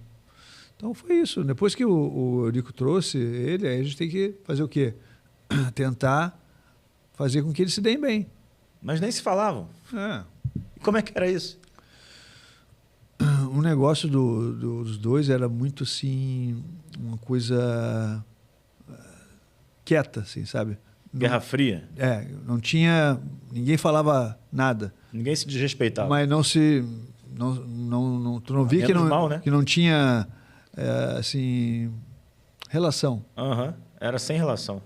Então foi isso. Depois que o Eurico trouxe ele, aí a gente tem que fazer o quê? Tentar fazer com que eles se deem bem. Mas nem se falavam. E como é que era isso? O negócio dos dois era muito, assim, uma coisa quieta, assim, sabe? Guerra Fria. Não tinha... Ninguém falava nada. Ninguém se desrespeitava. Mas não se... tu não via que não tinha, assim, relação. Era sem relação.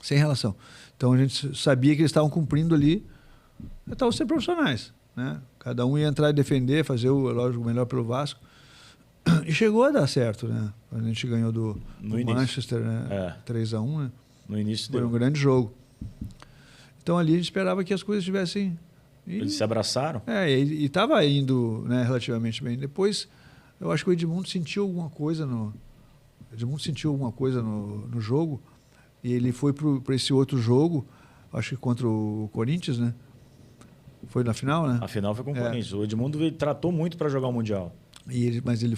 Sem relação. Então a gente sabia que eles estavam cumprindo ali, estavam sendo profissionais, né? Cada um ia entrar e defender, fazer lógico, o melhor pelo Vasco. E chegou a dar certo, né? A gente ganhou do Manchester, né? 3-1, né? No início foi um grande jogo. Então ali a gente esperava que as coisas estivessem... Eles se abraçaram? E estava indo, né, relativamente bem. Depois, eu acho que o Edmundo sentiu alguma coisa no jogo, e ele foi para esse outro jogo, acho que contra o Corinthians, né? Foi na final, né? A final foi com o Corinthians. O Edmundo tratou muito para jogar o Mundial. Mas ele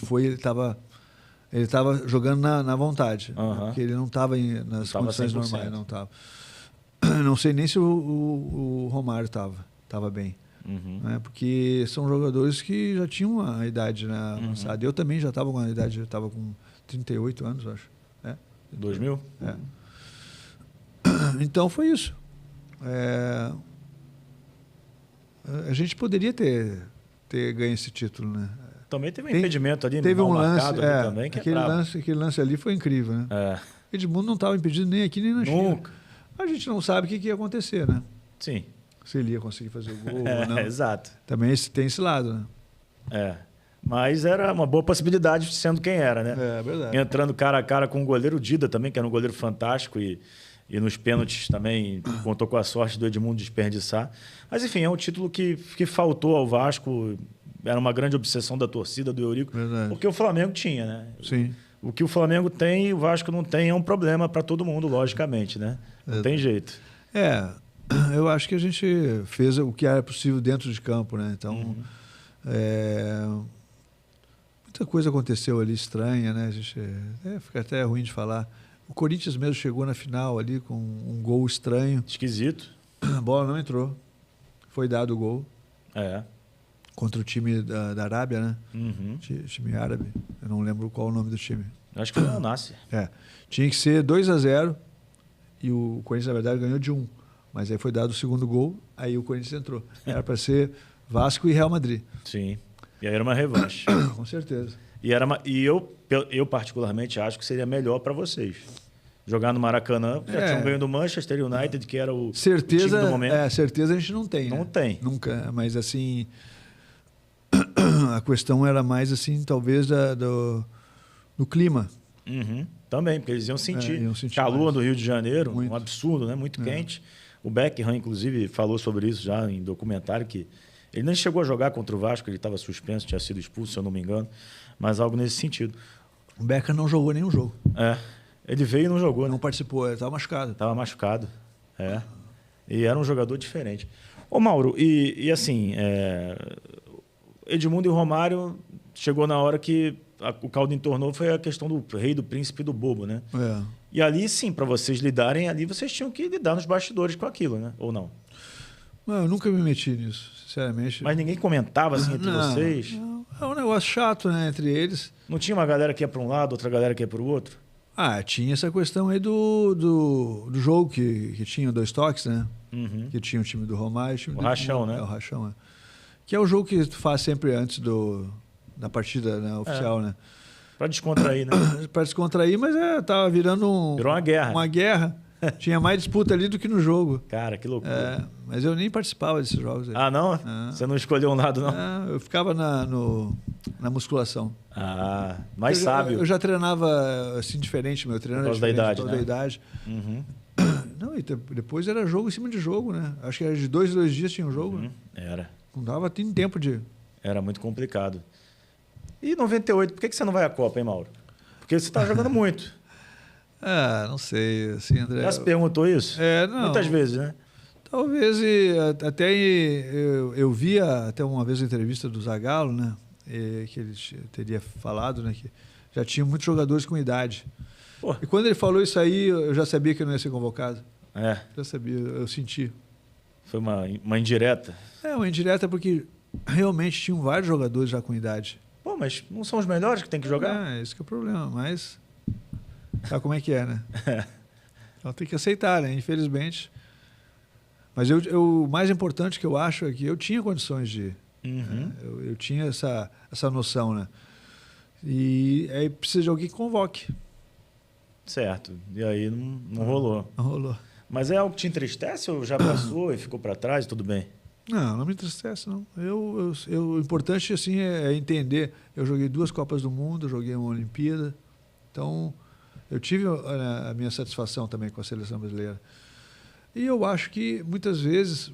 estava jogando na vontade, porque ele não estava nas condições 100%. Normais, não estava. Não sei nem se o Romário estava bem, né? Porque são jogadores que já tinham uma idade, né, avançada. Eu também já estava com a idade, já estava com 38 anos, acho. 2000? Então foi isso. A gente poderia ter ganho esse título, né? Também teve um impedimento ali, teve um lance, ali também, que aquele lance ali foi incrível, né? Edmundo não estava impedido nem aqui nem na China. Nunca. A gente não sabe o que ia acontecer, né? Sim. Se ele ia conseguir fazer o gol ou não. Exato. Também tem esse lado, né? Mas era uma boa possibilidade, sendo quem era, né? É verdade. Entrando cara a cara com o goleiro Dida também, que era um goleiro fantástico e nos pênaltis também contou com a sorte do Edmundo desperdiçar. Mas, enfim, é um título que faltou ao Vasco. Era uma grande obsessão da torcida, do Eurico. Verdade. Porque o Flamengo tinha, né? Sim. O que o Flamengo tem e o Vasco não tem é um problema para todo mundo, logicamente, né? Não tem jeito. Eu acho que a gente fez o que era possível dentro de campo, né? Então, muita coisa aconteceu ali estranha, né? A gente, fica até ruim de falar, O Corinthians mesmo chegou na final ali com um gol estranho. Esquisito. A bola não entrou. Foi dado o gol. É. Contra o time da Arábia, né? Uhum. Time árabe. Eu não lembro qual o nome do time. Acho que foi o Al-Nassr. Tinha que ser 2-0 e o Corinthians, na verdade, ganhou de 1. Mas aí foi dado o segundo gol, aí o Corinthians entrou. Era para ser Vasco e Real Madrid. Sim. E aí era uma revanche. Com certeza. E eu particularmente acho que seria melhor para vocês. Jogar no Maracanã, já tinham ganho do Manchester United, que era o time do momento. Certeza a gente não tem, Não né? tem. Nunca, mas assim... a questão era mais assim, talvez, do clima. Uhum. Também, porque eles iam sentir. Sentir calor mais. do Rio de Janeiro, Muito. um absurdo, né? Muito quente. O Beckham, inclusive, falou sobre isso já em documentário, que ele nem chegou a jogar contra o Vasco, ele estava suspenso, tinha sido expulso, se eu não me engano, mas algo nesse sentido. O Beckham não jogou nenhum jogo. Ele veio e não jogou, Não né? participou, ele estava machucado. Estava machucado. E era um jogador diferente. Ô, Mauro, e assim, Edmundo e Romário, chegou na hora que o caldo entornou, foi a questão do rei, do príncipe e do bobo, né? E ali, sim, para vocês lidarem, ali vocês tinham que lidar nos bastidores com aquilo, né? Ou não? Eu nunca me meti nisso, sinceramente. Mas ninguém comentava assim entre vocês? Não. É um negócio chato, né, entre eles. Não tinha uma galera que ia para um lado, outra galera que ia para o outro? Tinha essa questão aí do jogo que tinha 2 toques, né? Uhum. Que tinha o time do Romário e o time O do rachão, né? O rachão, Que é o jogo que tu faz sempre antes da partida, né, oficial, né? Para descontrair, né? Para descontrair, mas tava virando Virou uma guerra. Uma guerra. Tinha mais disputa ali do que no jogo. Cara, que loucura. Mas eu nem participava desses jogos aí. Não? Você não escolheu um lado, não? Eu ficava na musculação. Mais sábio. Eu já treinava assim diferente, meu treino era diferente por causa da idade. Uhum. Não, e depois era jogo em cima de jogo, né? Acho que era de 2 em 2 dias tinha um jogo. Uhum. Era. Não dava tempo de... Era muito complicado. E 98, por que você não vai à Copa, hein, Mauro? Porque você está jogando muito. Não sei, assim, André. Já se perguntou isso? Não. Muitas vezes, né? Talvez, até eu via até uma vez a entrevista do Zagallo, né? Que ele teria falado, né? Que já tinha muitos jogadores com idade. Pô. E quando ele falou isso aí, eu já sabia que eu não ia ser convocado. Já sabia, eu senti. Foi uma indireta? Uma indireta porque realmente tinham vários jogadores já com idade. Pô, mas não são os melhores que tem que jogar? Esse que é o problema, mas sabe como é que é, né? Então tem que aceitar, né? Infelizmente. Mas o mais importante que eu acho é que eu tinha condições de ir. Uhum. Eu tinha essa noção, né? E aí precisa de alguém que convoque. Certo. E aí não rolou. Não rolou. Mas é algo que te entristece ou já passou e ficou para trás e tudo bem? Não me entristece, não. O importante assim, é entender. Eu joguei 2 Copas do Mundo, joguei uma Olimpíada. Então, eu tive a minha satisfação também com a seleção brasileira. E eu acho que, muitas vezes,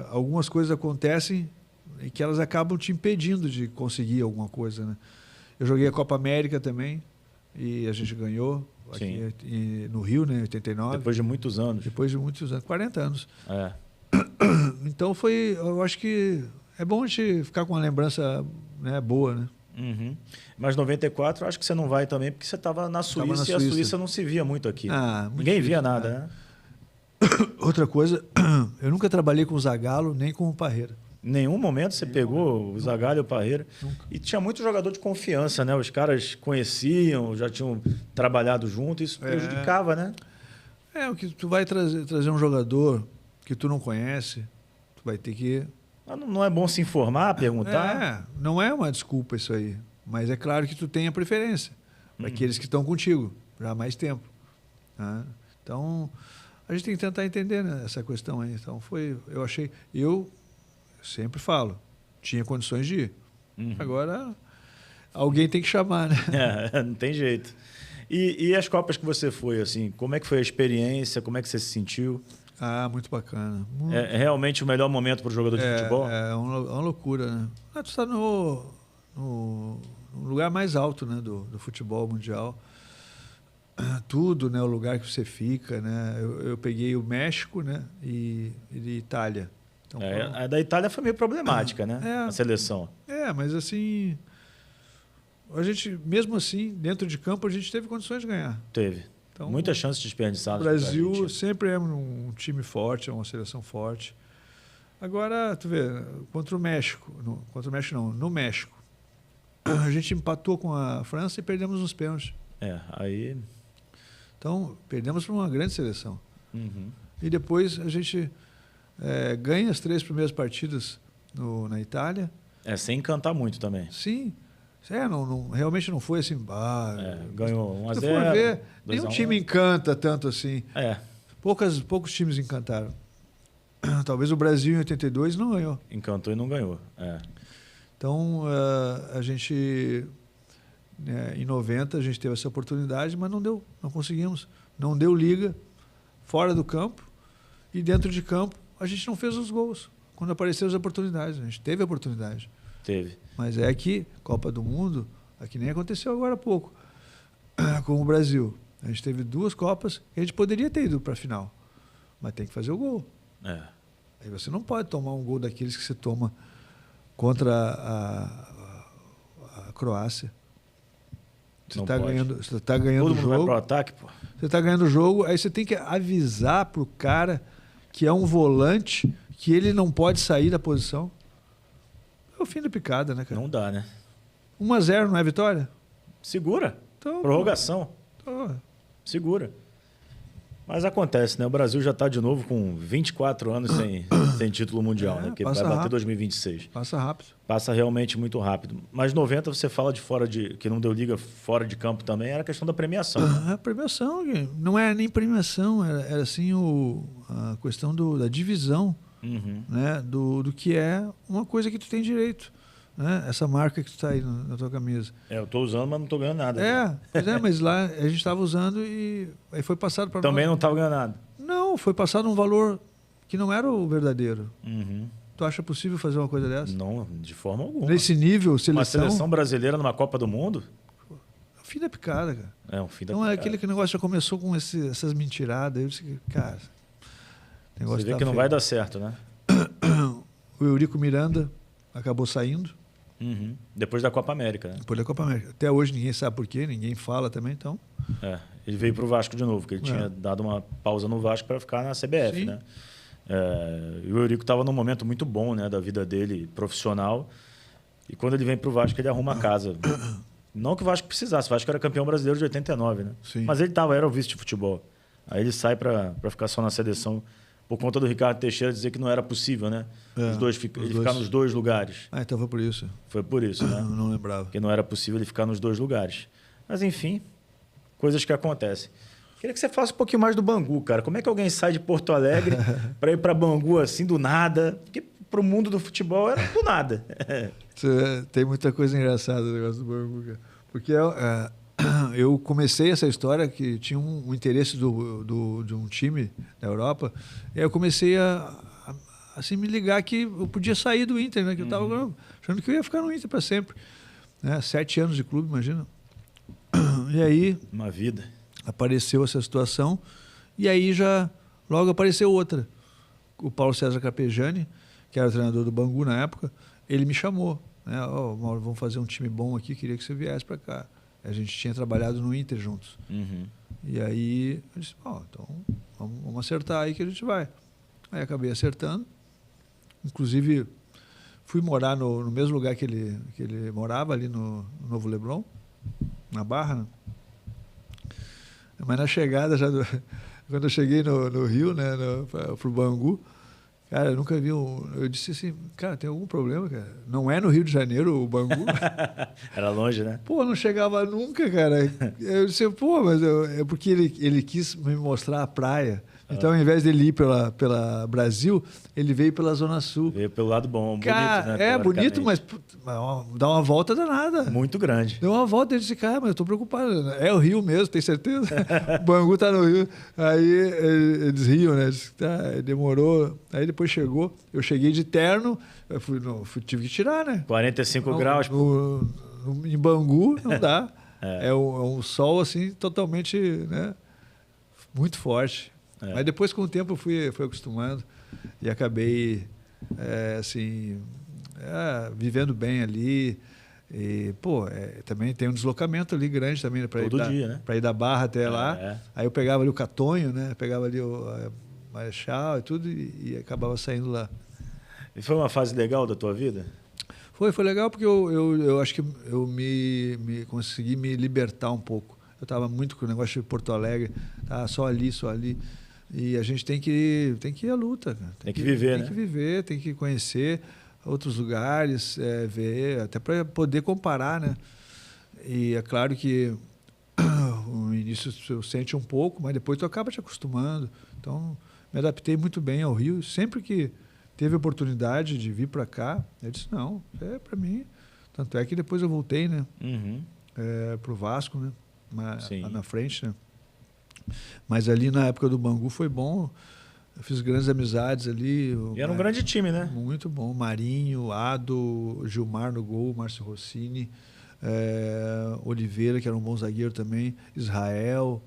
algumas coisas acontecem e que elas acabam te impedindo de conseguir alguma coisa, né? Eu joguei a Copa América também e a gente ganhou aqui no Rio, né, em 89. Depois de muitos anos. Depois de muitos anos, 40 anos. Então eu acho que é bom a gente ficar com uma lembrança, né, boa, né? Uhum. Mas 94 eu acho que você não vai também porque você estava na Suíça e a Suíça não se via muito aqui. Ninguém via nada, né? Outra coisa, eu nunca trabalhei com o Zagallo nem com o Parreira. Em nenhum momento você pegou o Zagallo e o Parreira. Nunca. E tinha muito jogador de confiança, né? Os caras conheciam, já tinham trabalhado junto, isso prejudicava, né? O que tu vai trazer um jogador que tu não conhece, tu vai ter que... Não é bom se informar, perguntar? Não é uma desculpa isso aí. Mas é claro que tu tem a preferência para aqueles que estão contigo já há mais tempo. Tá? Então, a gente tem que tentar entender, né, essa questão aí. Então, eu achei... Eu sempre falo, tinha condições de ir. Agora, alguém tem que chamar, né? Não tem jeito. E as Copas que você foi, assim, como é que foi a experiência? Como é que você se sentiu? Muito bacana. É realmente o melhor momento para o jogador de futebol? É uma loucura, né? Tu está no lugar mais alto, né, do futebol mundial. Tudo, né, o lugar que você fica, né? Eu peguei o México, né, e Itália. Então, a da Itália foi meio problemática, né? A seleção. Mas assim, a gente, mesmo assim, dentro de campo, a gente teve condições de ganhar. Teve. Então, muitas chances desperdiçadas. O Brasil sempre é um time forte, é uma seleção forte. Agora, tu vê, contra o México, no México, a gente empatou com a França e perdemos nos pênaltis. Aí... Então, perdemos para uma grande seleção. Uhum. E depois a gente ganha as 3 primeiras partidas na Itália. Sem encantar muito também. Sim. Realmente não foi assim... ganhou 1-0. Se for ver, nenhum time encanta tanto assim. Poucos times encantaram. Talvez o Brasil em 82 não ganhou. Encantou e não ganhou. Então, a gente... em 90 a gente teve essa oportunidade, mas não deu. Não conseguimos. Não deu liga fora do campo. E dentro de campo, a gente não fez os gols. Quando apareceram as oportunidades. A gente teve a oportunidade. Teve. Mas é que Copa do Mundo, que nem aconteceu agora há pouco, com o Brasil. A gente teve 2 Copas que a gente poderia ter ido para a final. Mas tem que fazer o gol. Aí você não pode tomar um gol daqueles que você toma contra a Croácia. Você está ganhando o jogo. Todo mundo vai pro ataque, pô. Você está ganhando o jogo, aí você tem que avisar pro cara que é um volante que ele não pode sair da posição. É o fim da picada, né, cara? Não dá, né? 1-0 não é vitória? Segura. Então, prorrogação. Segura. Mas acontece, né? O Brasil já está de novo com 24 anos sem título mundial, né? Porque vai bater rápido. 2026. Passa rápido. Passa realmente muito rápido. Mas 90 você fala que não deu liga fora de campo também, era questão da premiação. Né? A premiação, não era nem premiação, era assim a questão da divisão, né? Do que é uma coisa que tu tem direito. Né? Essa marca que tu está aí na tua camisa. Eu estou usando, mas não estou ganhando nada. Mas lá a gente estava usando e aí foi passado para nós. Também não estava ganhando nada. Não, foi passado um valor que não era o verdadeiro. Tu acha possível fazer uma coisa dessa? Não, de forma alguma. Nesse nível, seleção... Uma seleção brasileira numa Copa do Mundo? É o fim da picada, cara. É um fim da então picada. É aquele que negócio já começou com essas mentiradas. Eu disse, cara... Você vê que não vai dar certo, né? O Eurico Miranda acabou saindo. Depois da Copa América, né? Depois da Copa América. Até hoje ninguém sabe por quê, ninguém fala também, então... Ele veio para o Vasco de novo, porque ele tinha dado uma pausa no Vasco para ficar na CBF, Sim. né? E o Eurico estava num momento muito bom, né, da vida dele profissional. E quando ele vem para o Vasco, ele arruma a casa. Não que o Vasco precisasse, o Vasco era campeão brasileiro de 89, né? Sim. Mas ele era o vice de futebol. Aí ele sai para ficar só na seleção por conta do Ricardo Teixeira dizer que não era possível, né? Ele ficar nos 2 lugares. Então foi por isso. Foi por isso, né? Não lembrava. Porque não era possível ele ficar nos 2 lugares. Mas, enfim, coisas que acontecem. Queria que você falasse um pouquinho mais do Bangu, cara. Como é que alguém sai de Porto Alegre para ir para Bangu assim, do nada? Porque para o mundo do futebol era do nada. Tem muita coisa engraçada no negócio do Bangu, cara. Porque eu comecei essa história que tinha um interesse de um time da Europa, e aí eu comecei a assim, me ligar que eu podia sair do Inter, né? Que eu estava achando que eu ia ficar no Inter para sempre. Né? 7 anos de clube, imagina. E aí... Uma vida. Apareceu essa situação, e aí logo apareceu outra. O Paulo César Capejani, que era o treinador do Bangu na época, ele me chamou. Né? Mauro, vamos fazer um time bom aqui, queria que você viesse para cá. A gente tinha trabalhado no Inter juntos. E aí eu disse, então vamos acertar aí que a gente vai. Aí acabei acertando. Inclusive, fui morar no mesmo lugar que ele morava, ali no Novo Leblon, na Barra, né? Mas na chegada, quando eu cheguei no Rio, né, pro Bangu, cara, eu nunca vi eu disse assim, cara, tem algum problema, cara? Não é no Rio de Janeiro o Bangu? Era longe, né? Pô, não chegava nunca, cara. Eu disse, mas é porque ele quis me mostrar a praia. Então, ao invés dele ir pela Brasil, ele veio pela Zona Sul. Veio pelo lado bom, cara, bonito, né? Bonito, mas dá uma volta danada. Muito grande. Deu uma volta, ele disse, cara, mas eu tô preocupado. É o Rio mesmo, tem certeza? O Bangu tá no Rio. Aí eles riam, né? Disse, demorou. Aí depois chegou, eu cheguei de terno, tive que tirar, né? 45 graus. Em Bangu não dá. É um sol assim, totalmente, né? Muito forte. Mas depois, com o tempo, eu fui acostumando e acabei, vivendo bem ali. E, pô, também tem um deslocamento ali grande também, né, Todo dia, né? Para ir da Barra até lá. É. Aí eu pegava ali o Catonho, né? Pegava ali o Marechal e tudo e acabava saindo lá. E foi uma fase legal da tua vida? Foi legal porque eu acho que eu consegui me libertar um pouco. Eu estava muito com o negócio de Porto Alegre, tá só ali. E a gente tem que ir à luta, cara. Tem que viver, né? Tem que viver, tem que conhecer outros lugares, ver, até para poder comparar, né? E é claro que no início você sente um pouco, mas depois tu acaba te acostumando. Então, me adaptei muito bem ao Rio. Sempre que teve oportunidade de vir para cá, eu disse, não, para mim. Tanto é que depois eu voltei, né? Pro Vasco, né? Lá na frente, né? Mas ali na época do Bangu foi bom. Eu fiz grandes amizades ali. E era um grande time, né? Muito bom. Marinho, Ado, Gilmar no gol, Márcio Rossini, Oliveira, que era um bom zagueiro também, Israel.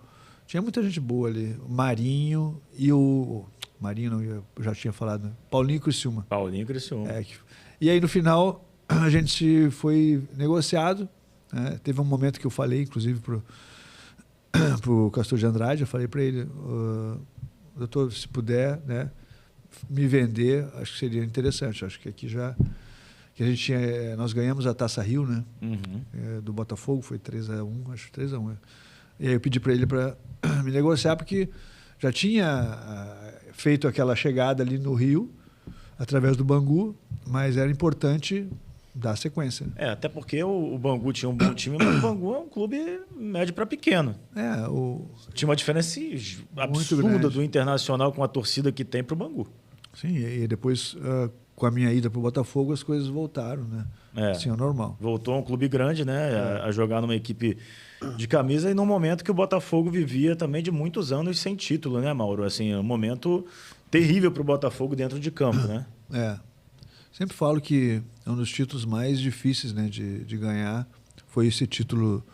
Tinha muita gente boa ali. Marinho e o... Marinho, não, eu já tinha falado, né? Paulinho Criciúma. Paulinho Criciúma. E aí, no final, a gente foi negociado. Né? Teve um momento que eu falei, inclusive, pro Castor de Andrade, eu falei para ele, doutor, se puder, né, me vender, acho que seria interessante. Acho que aqui que a gente nós ganhamos a Taça Rio, né, do Botafogo, foi 3-1, acho 3-1. E aí eu pedi para ele para me negociar, porque já tinha feito aquela chegada ali no Rio, através do Bangu, mas era importante dar sequência. Até porque o Bangu tinha um bom time, mas o Bangu é um clube médio para pequeno. Tinha uma diferença absurda do Internacional com a torcida que tem para o Bangu. Sim, e depois, com a minha ida para o Botafogo, as coisas voltaram, né? Assim, é normal. Voltou a um clube grande, né? A jogar numa equipe de camisa e num momento que o Botafogo vivia também de muitos anos sem título, né, Mauro? Assim, um momento terrível para o Botafogo dentro de campo, né? Sempre falo que é um dos títulos mais difíceis, né, de ganhar. Foi esse título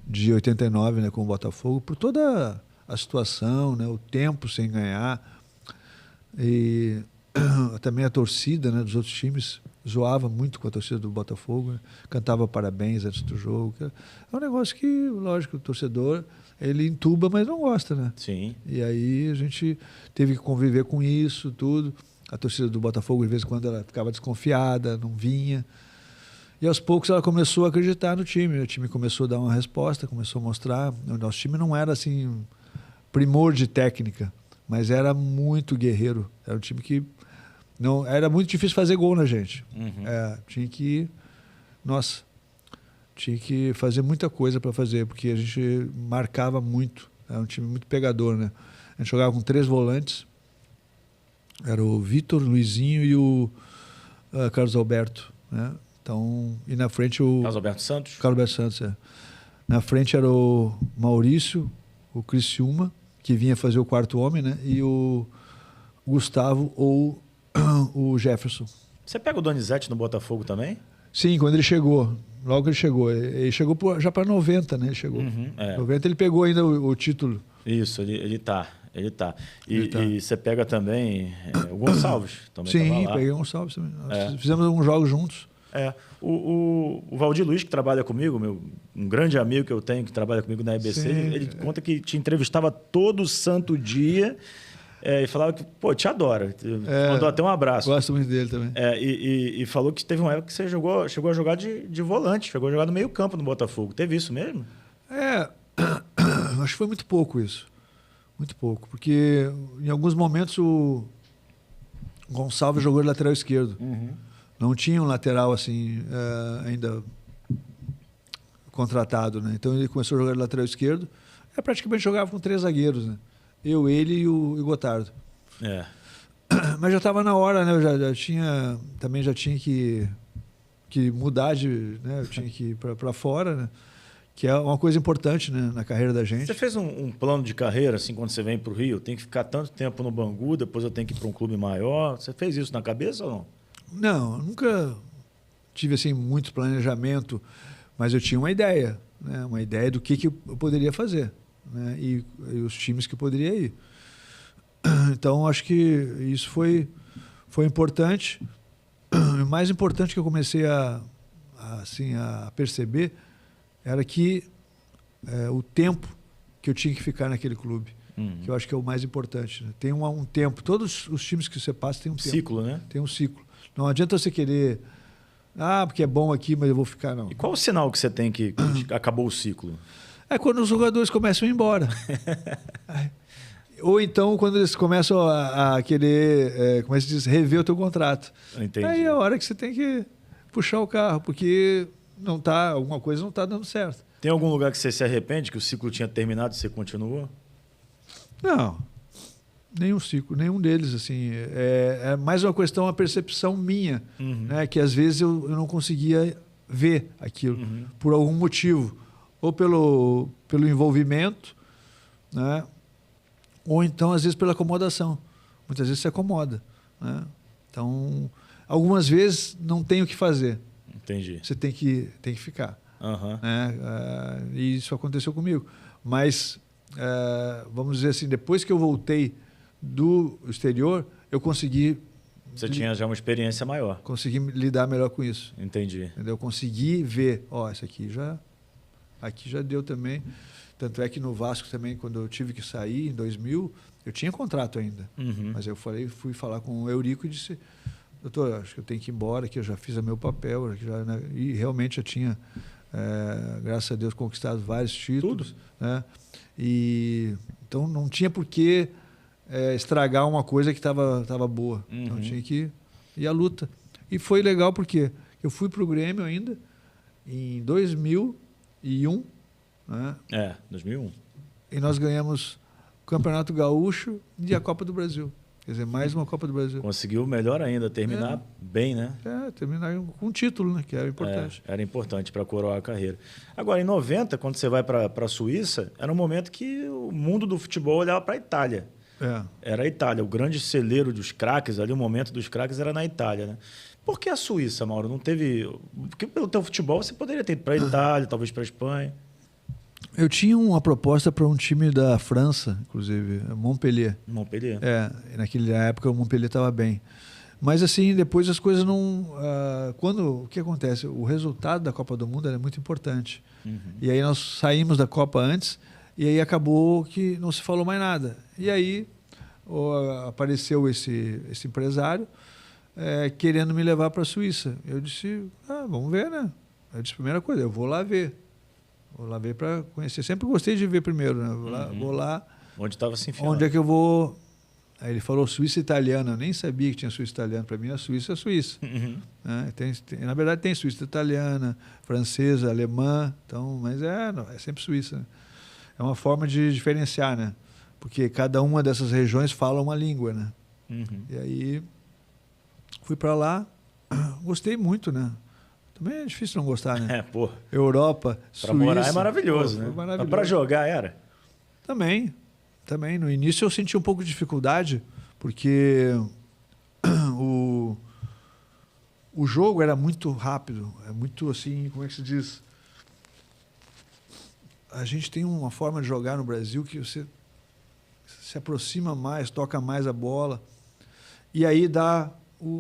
de 89, né, com o Botafogo, por toda a situação, né, o tempo sem ganhar. E também a torcida, né, dos outros times zoava muito com a torcida do Botafogo, né? Cantava parabéns antes do jogo. É um negócio que, lógico, o torcedor, ele entuba, mas não gosta, né? Sim. E aí a gente teve que conviver com isso, tudo. A torcida do Botafogo, de vez em quando, ela ficava desconfiada, não vinha. E aos poucos ela começou a acreditar no time. O time começou a dar uma resposta, começou a mostrar. O nosso time não era assim primor de técnica, mas era muito guerreiro. Era um time que não era muito difícil fazer gol na gente. Tinha que fazer muita coisa para fazer, porque a gente marcava muito. Era um time muito pegador, né? A gente jogava com 3 volantes. Era o Vitor, Luizinho e o Carlos Alberto, né? Então, e na frente o... Carlos Alberto Santos? Carlos Alberto Santos, Na frente era o Maurício, o Criciúma, que vinha fazer o quarto homem, né? E o Gustavo ou o Jefferson. Você pega o Donizete no Botafogo também? Sim, quando ele chegou. Logo que ele chegou. Ele chegou já para 90, né? Ele chegou. 90 ele pegou ainda o título. Isso, ele tá. E você pega também o Gonçalves. Também. Sim, peguei o Gonçalves também. Nós fizemos alguns jogos juntos. O Valdir Luiz, que trabalha comigo, um grande amigo que eu tenho, que trabalha comigo na EBC, ele conta que te entrevistava todo santo dia e falava que, pô, te adora. Mandou até um abraço. Gosto muito dele também. E falou que teve uma época que você chegou a jogar de volante, chegou a jogar no meio campo no Botafogo. Teve isso mesmo? Acho que foi muito pouco isso. Muito pouco, porque em alguns momentos o Gonçalves jogou de lateral esquerdo. Não tinha um lateral assim ainda contratado, né? Então ele começou a jogar de lateral esquerdo. Praticamente jogava com 3 zagueiros, né? Eu, ele e o Gotardo. Mas já estava na hora, né? Eu já tinha que mudar né? Eu tinha que ir para fora, né? Que é uma coisa importante, né, na carreira da gente. Você fez um plano de carreira, assim, quando você vem para o Rio? Tem que ficar tanto tempo no Bangu, depois eu tenho que ir para um clube maior. Você fez isso na cabeça ou não? Não, nunca tive assim, muito planejamento, mas eu tinha uma ideia, né, uma ideia do que eu poderia fazer, né, e os times que eu poderia ir. Então, acho que isso foi importante. O mais importante que eu comecei a assim, a perceber era que o tempo que eu tinha que ficar naquele clube, que eu acho que é o mais importante. Né? Tem um tempo. Todos os times que você passa tem um tempo. Ciclo, né? Tem um ciclo. Não adianta você querer... porque é bom aqui, mas eu vou ficar, não. E qual o sinal que você tem que acabou o ciclo? É quando os jogadores começam a ir embora. Ou então quando eles começam a querer, como é que se diz, rever o teu contrato. Entendi. Aí é a hora que você tem que puxar o carro, porque alguma coisa não está dando certo. Tem algum lugar que você se arrepende, que o ciclo tinha terminado e você continuou? Não, nenhum ciclo, nenhum deles. Assim, é mais uma questão, uma percepção minha, né, que às vezes eu não conseguia ver aquilo, por algum motivo. Ou pelo envolvimento, né? Ou então, às vezes, pela acomodação. Muitas vezes se acomoda. Né? Então, algumas vezes não tem o que fazer. Entendi. Você tem que ficar. Né? E isso aconteceu comigo. Mas, vamos dizer assim, depois que eu voltei do exterior, eu consegui... Você tinha já uma experiência maior. Consegui lidar melhor com isso. Entendi. Entendeu? Eu consegui ver, isso aqui já deu também. Tanto é que no Vasco também, quando eu tive que sair, em 2000, eu tinha contrato ainda. Mas eu fui falar com o Eurico e disse, doutor, acho que eu tenho que ir embora, que eu já fiz o meu papel. Né? E realmente já tinha, graças a Deus, conquistado vários títulos. Né? Então não tinha por que estragar uma coisa que estava boa. Então tinha que ir à luta. E foi legal porque eu fui para o Grêmio ainda, em 2001, né? 2001. E nós ganhamos o Campeonato Gaúcho e a Copa do Brasil. Quer dizer, mais uma Copa do Brasil. Conseguiu melhor ainda, terminar bem, né? Terminar com um título, né? Que era importante. Era importante para coroar a carreira. Agora, em 90, quando você vai para a Suíça, era um momento que o mundo do futebol olhava para a Itália. Era a Itália. O grande celeiro dos craques, ali o momento dos craques era na Itália, né? Por que a Suíça, Mauro? Não teve... Porque pelo teu futebol você poderia ter ido para a Itália, talvez para a Espanha. Eu tinha uma proposta para um time da França, inclusive, Montpellier. Naquela época o Montpellier estava bem. Mas assim, depois as coisas não... o que acontece? O resultado da Copa do Mundo era muito importante. E aí nós saímos da Copa antes e aí acabou que não se falou mais nada. E aí apareceu esse empresário querendo me levar para a Suíça. Eu disse, vamos ver, né? Eu disse, primeira coisa, eu vou lá ver. Vou lá ver para conhecer. Sempre gostei de ver primeiro, né? Vou lá. Onde estava se enfiando? Onde é que eu vou? Aí ele falou Suíça italiana. Eu nem sabia que tinha Suíça italiana. Para mim, a Suíça é a Suíça. Né? Na verdade, tem Suíça italiana, francesa, alemã. Então, mas é sempre Suíça. Né? É uma forma de diferenciar, né? Porque cada uma dessas regiões fala uma língua, né? E aí fui para lá. Gostei muito, né? Também é difícil não gostar, né? Europa, Suíça. Para morar é maravilhoso, né? Maravilhoso. Para jogar era? Também. No início eu senti um pouco de dificuldade, porque o jogo era muito rápido. É muito assim, como é que se diz? A gente tem uma forma de jogar no Brasil que você se aproxima mais, toca mais a bola, e aí dá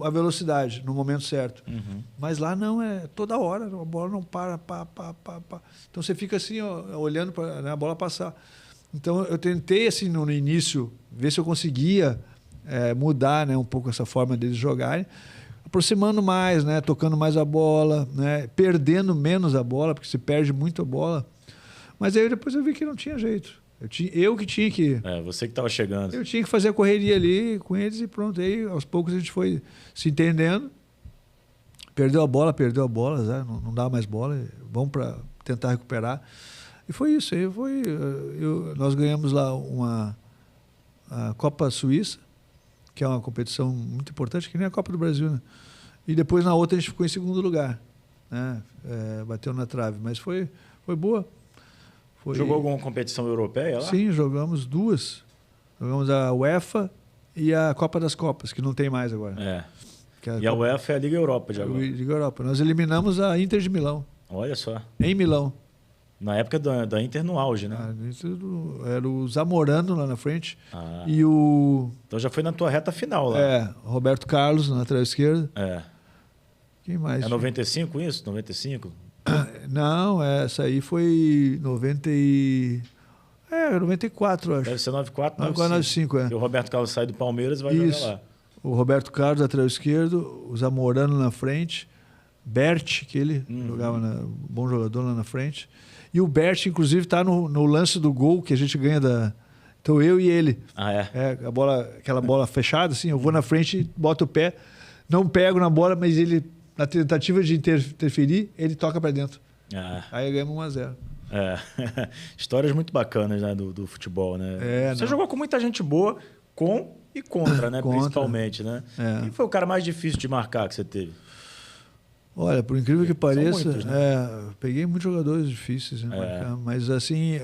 a velocidade no momento certo. Mas lá não, é toda hora, a bola não para, pá. Então você fica assim, olhando para a bola passar. Então eu tentei assim no início ver se eu conseguia mudar, né, um pouco essa forma deles jogarem, aproximando mais, né, tocando mais a bola, né, perdendo menos a bola, porque se perde muito a bola. Mas aí depois eu vi que não tinha jeito. Eu que tinha que... você que estava chegando. Eu tinha que fazer a correria ali com eles e pronto. Aí, aos poucos, a gente foi se entendendo. Perdeu a bola, não dá mais bola. Vamos para tentar recuperar. E foi isso. Aí nós ganhamos lá a Copa Suíça, que é uma competição muito importante, que nem a Copa do Brasil, né? E depois, na outra, a gente ficou em segundo lugar. Né? Bateu na trave. Mas foi boa. Jogou alguma competição europeia lá? Sim, jogamos duas. Jogamos a UEFA e a Copa das Copas, que não tem mais agora. E a UEFA é a Liga Europa de agora. Liga Europa. Nós eliminamos a Inter de Milão. Olha só. Em Milão. Na época da Inter no auge, né? Era o Zamorano lá na frente. E o... Então já foi na tua reta final lá. Roberto Carlos na lateral esquerda. Quem mais? É 95 isso? 95? Não, essa aí foi 94, acho. Deve ser 94, 94, 95, E o Roberto Carlos sai do Palmeiras e vai Isso. jogar lá. O Roberto Carlos, lateral esquerdo, o Zamorano na frente, Bert, que ele jogava, bom jogador lá na frente. E o Bert, inclusive, está no lance do gol que a gente ganha da... Então eu e ele. Ah, é? Aquela bola fechada, assim, eu vou na frente, boto o pé, não pego na bola, mas ele, na tentativa de interferir, ele toca para dentro. Ah. Aí ganhamos 1-0. É. Histórias muito bacanas, né, do futebol, né? Você jogou com muita gente boa, com e contra, né? Principalmente, né? Quem foi o cara mais difícil de marcar que você teve? Olha, por incrível que pareça, muitos, né? peguei muitos jogadores difíceis, né, mas assim,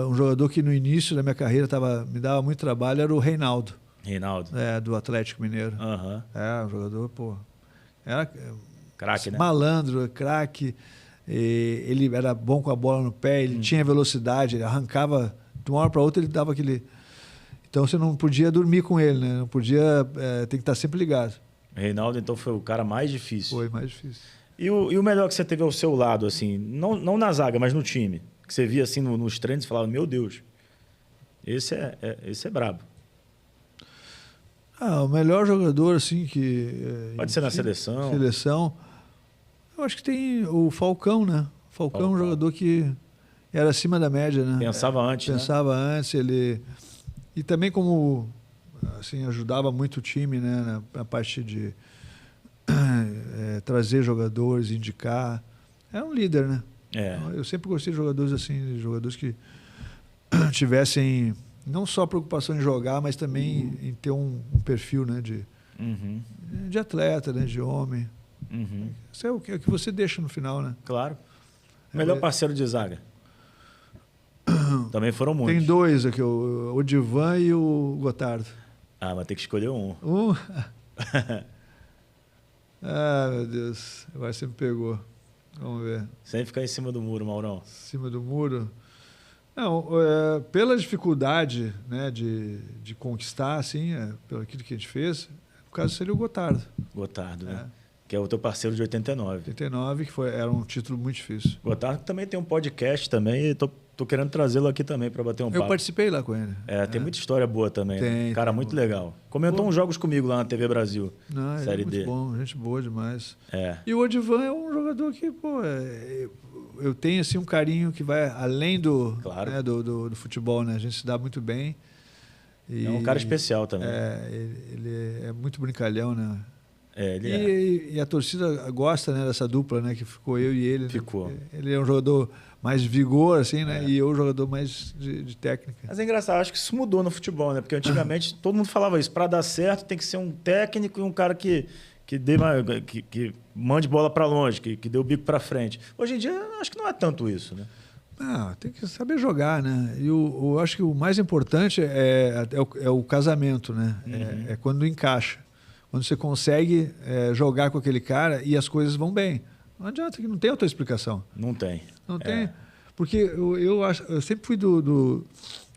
um jogador que no início da minha carreira me dava muito trabalho era o Reinaldo. Reinaldo? Do Atlético Mineiro. Um jogador, era craque, né? Malandro, craque. Ele era bom com a bola no pé, ele tinha velocidade, ele arrancava de uma hora para outra, ele dava aquele... Então você não podia dormir com ele, né? Não podia, tem que estar sempre ligado. Reinaldo, então, foi o cara mais difícil. Foi mais difícil. E o melhor que você teve ao seu lado, assim, não na zaga, mas no time, que você via assim nos treinos e falava, meu Deus, esse é brabo. O melhor jogador, assim, que... Pode ser na seleção. Seleção. Eu acho que tem o Falcão, né? O Falcão é um jogador que era acima da média, né? Pensava antes, Pensava antes, ele... E também como, assim, ajudava muito o time, né? Na parte de trazer jogadores, indicar. Era um líder, né? Eu sempre gostei de jogadores assim, de jogadores que tivessem não só preocupação em jogar, mas também em ter um perfil, né? De atleta, né? De homem. Isso é o que você deixa no final, né? Claro. Melhor parceiro de zaga? Também foram muitos. Tem dois aqui, o Divan e o Gotardo. Vai ter que escolher um. Meu Deus. Agora você me pegou. Vamos ver. Sem ficar em cima do muro, Maurão. Em cima do muro? Não, pela dificuldade, né, de conquistar, assim, pelo aquilo que a gente fez, no caso seria o Gotardo. Gotardo, né? Que é o teu parceiro de 89. 89, que era um título muito difícil. Gotardo também tem um podcast também e tô querendo trazê-lo aqui também para bater um papo. Eu participei lá com ele. Tem muita história boa também. Tem, cara muito legal. Comentou uns jogos comigo lá na TV Brasil. Série D. Muito bom, gente boa demais. E o Odivan é um jogador que, eu tenho assim um carinho que vai além do futebol, né? A gente se dá muito bem. É um cara especial também. Ele é muito brincalhão, né? E a torcida gosta, né, dessa dupla, né, que ficou eu e ele. Ficou. Né? Ele é um jogador mais de vigor, assim, né? E eu um jogador mais de técnica. Mas é engraçado, acho que isso mudou no futebol, né? Porque antigamente todo mundo falava isso. Para dar certo tem que ser um técnico e um cara que mande bola para longe, que dê o bico para frente. Hoje em dia acho que não é tanto isso, né? Tem que saber jogar, né? E eu acho que o mais importante é o casamento, né? É quando encaixa. Quando você consegue jogar com aquele cara e as coisas vão bem. Não adianta, que não tem outra explicação. Não tem. Não tem. Porque eu sempre fui do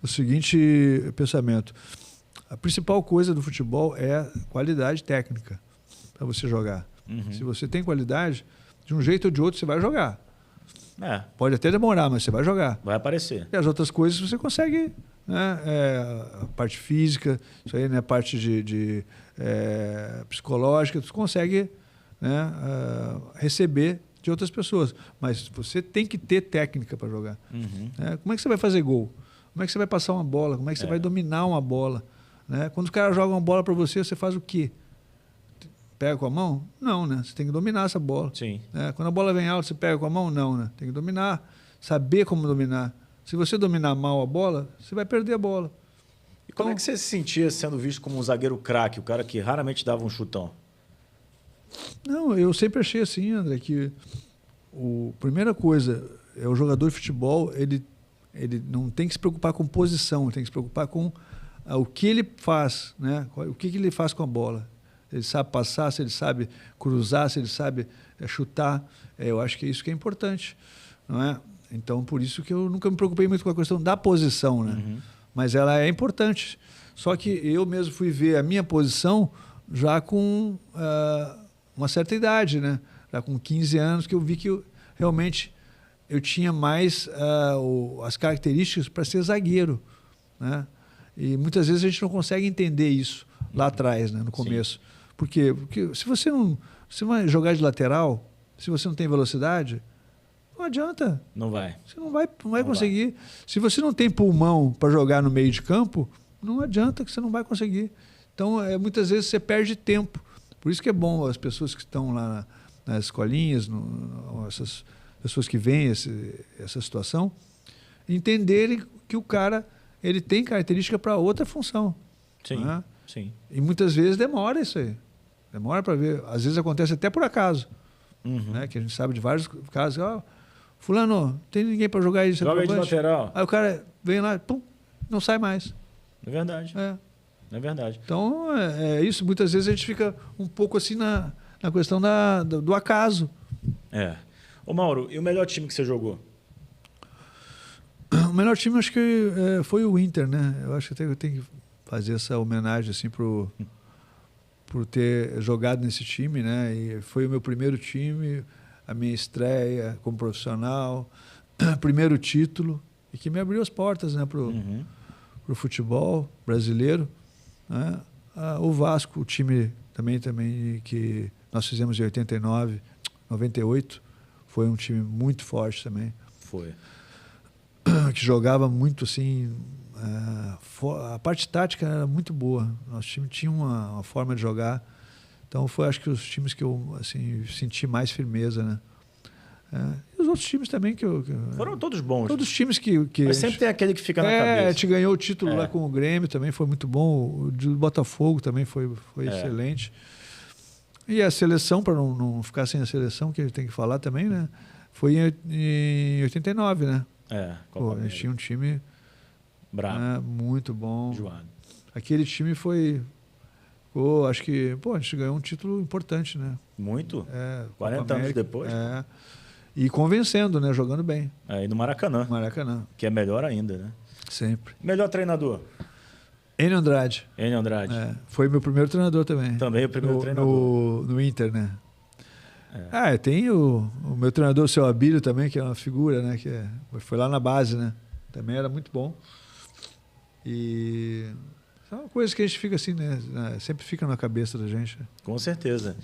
seguinte pensamento. A principal coisa do futebol é qualidade técnica para você jogar. Se você tem qualidade, de um jeito ou de outro você vai jogar. Pode até demorar, mas você vai jogar. Vai aparecer. E as outras coisas você consegue, né? A parte física, isso aí, né? A parte de psicológica, você consegue, né? Receber de outras pessoas. Mas você tem que ter técnica para jogar. Né? Como é que você vai fazer gol? Como é que você vai passar uma bola? Como é que você vai dominar uma bola? Né? Quando os caras jogam uma bola para você, você faz o quê? Pega com a mão? Não, né? Você tem que dominar essa bola. Sim. Quando a bola vem alta, você pega com a mão? Não, né? Tem que dominar, saber como dominar. Se você dominar mal a bola, você vai perder a bola. E como é que você se sentia sendo visto como um zagueiro craque, o cara que raramente dava um chutão? Não, eu sempre achei assim, André, que primeira coisa, o jogador de futebol, ele não tem que se preocupar com posição, ele tem que se preocupar com o que ele faz, né? O que ele faz com a bola. Ele sabe passar, se ele sabe cruzar, se ele sabe chutar. Eu acho que é isso que é importante, não é? Então, por isso que eu nunca me preocupei muito com a questão da posição, né? Mas ela é importante. Só que eu mesmo fui ver a minha posição já com uma certa idade, né? já com 15 anos, que eu vi que realmente eu tinha mais as características para ser zagueiro, né? E muitas vezes a gente não consegue entender isso lá atrás, né, no começo. Sim. Por quê? Porque se você vai jogar de lateral, se você não tem velocidade, não adianta. Não vai. Você não vai conseguir. Se você não tem pulmão para jogar no meio de campo, não adianta que você não vai conseguir. Então, muitas vezes você perde tempo. Por isso que é bom as pessoas que estão lá nas escolinhas, essas pessoas que veem essa situação, entenderem que o cara ele tem característica para outra função. Sim, né? Sim. E muitas vezes demora isso aí. Demora para ver. Às vezes acontece até por acaso. Né? Que a gente sabe de vários casos. Fulano, tem ninguém para jogar isso. Joga aí de lateral. Aí o cara vem lá, pum, não sai mais. É verdade. É verdade. Então, é isso. Muitas vezes a gente fica um pouco assim na questão do acaso. Ô Mauro, e o melhor time que você jogou? O melhor time acho que foi o Inter, né? Eu acho que eu tenho que fazer essa homenagem assim por ter jogado nesse time, né? E foi o meu primeiro time, a minha estreia como profissional, primeiro título, e que me abriu as portas, né, pro futebol brasileiro, né? O Vasco, o time também que nós fizemos em 89, 98, foi um time muito forte também. Foi. Que jogava muito assim, a parte tática era muito boa. Nosso time tinha uma forma de jogar. Então foi, acho que, os times que eu assim senti mais firmeza, né? E os outros times também foram todos bons. Todos os times que mas sempre tem aquele que fica na cabeça. A gente ganhou o título lá com o Grêmio, também foi muito bom. O do Botafogo também foi excelente. E a seleção, para não ficar sem a seleção, que a gente tem que falar também, né? Foi em 89, né? A gente tinha um time bravo, muito bom. Joado. Aquele time foi... acho que a gente ganhou um título importante, né? Muito. 40 anos depois. E convencendo, né? Jogando bem. E no Maracanã. Maracanã. Que é melhor ainda, né? Sempre. Melhor treinador? Enio Andrade. Enio Andrade. Foi meu primeiro treinador também. Também o primeiro treinador. No Inter, né? Tem o meu treinador, o seu Abílio também, que é uma figura, né? Que foi lá na base, né? Também era muito bom. E são coisas que a gente fica assim, né? Sempre fica na cabeça da gente. Com certeza.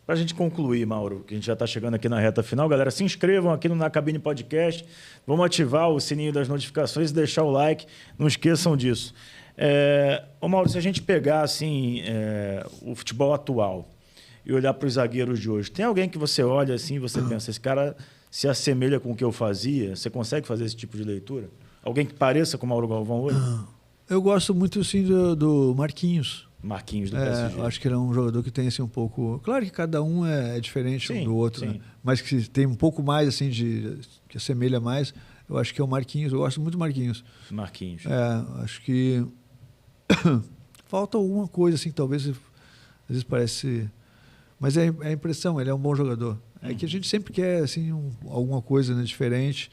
Para a gente concluir, Mauro, que a gente já está chegando aqui na reta final, galera, se inscrevam aqui no Na Cabine Podcast, vamos ativar o sininho das notificações e deixar o like, não esqueçam disso. Ô Mauro, se a gente pegar assim, o futebol atual e olhar para os zagueiros de hoje, tem alguém que você olha assim e você pensa, esse cara se assemelha com o que eu fazia? Você consegue fazer esse tipo de leitura? Alguém que pareça com o Mauro Galvão hoje? Eu gosto muito assim, do Marquinhos. Marquinhos do PSG. Acho que ele é um jogador que tem assim, um pouco... Claro que cada um é diferente um do outro, né? Mas que tem um pouco mais assim, que assemelha mais. Eu acho que é o Marquinhos. Eu gosto muito do Marquinhos. Marquinhos. Acho que falta alguma coisa assim, talvez às vezes parece... Mas é a impressão, ele é um bom jogador. É que a gente sempre quer assim, alguma coisa, né, diferente.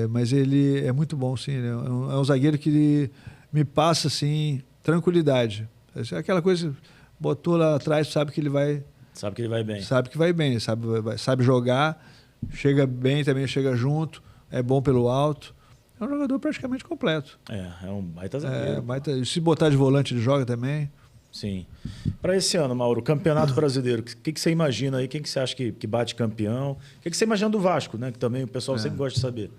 Mas ele é muito bom, sim. É um zagueiro que me passa assim, tranquilidade. É aquela coisa, botou lá atrás, sabe que ele vai... Sabe que ele vai bem. Sabe que vai bem, sabe jogar, chega bem também, chega junto, é bom pelo alto. É um jogador praticamente completo. É um baita zagueiro. Se botar de volante, ele joga também. Sim. Para esse ano, Mauro, Campeonato Brasileiro, o que você imagina aí? Quem que você acha que bate campeão? O que você imagina do Vasco, né? Que também o pessoal sempre gosta de saber.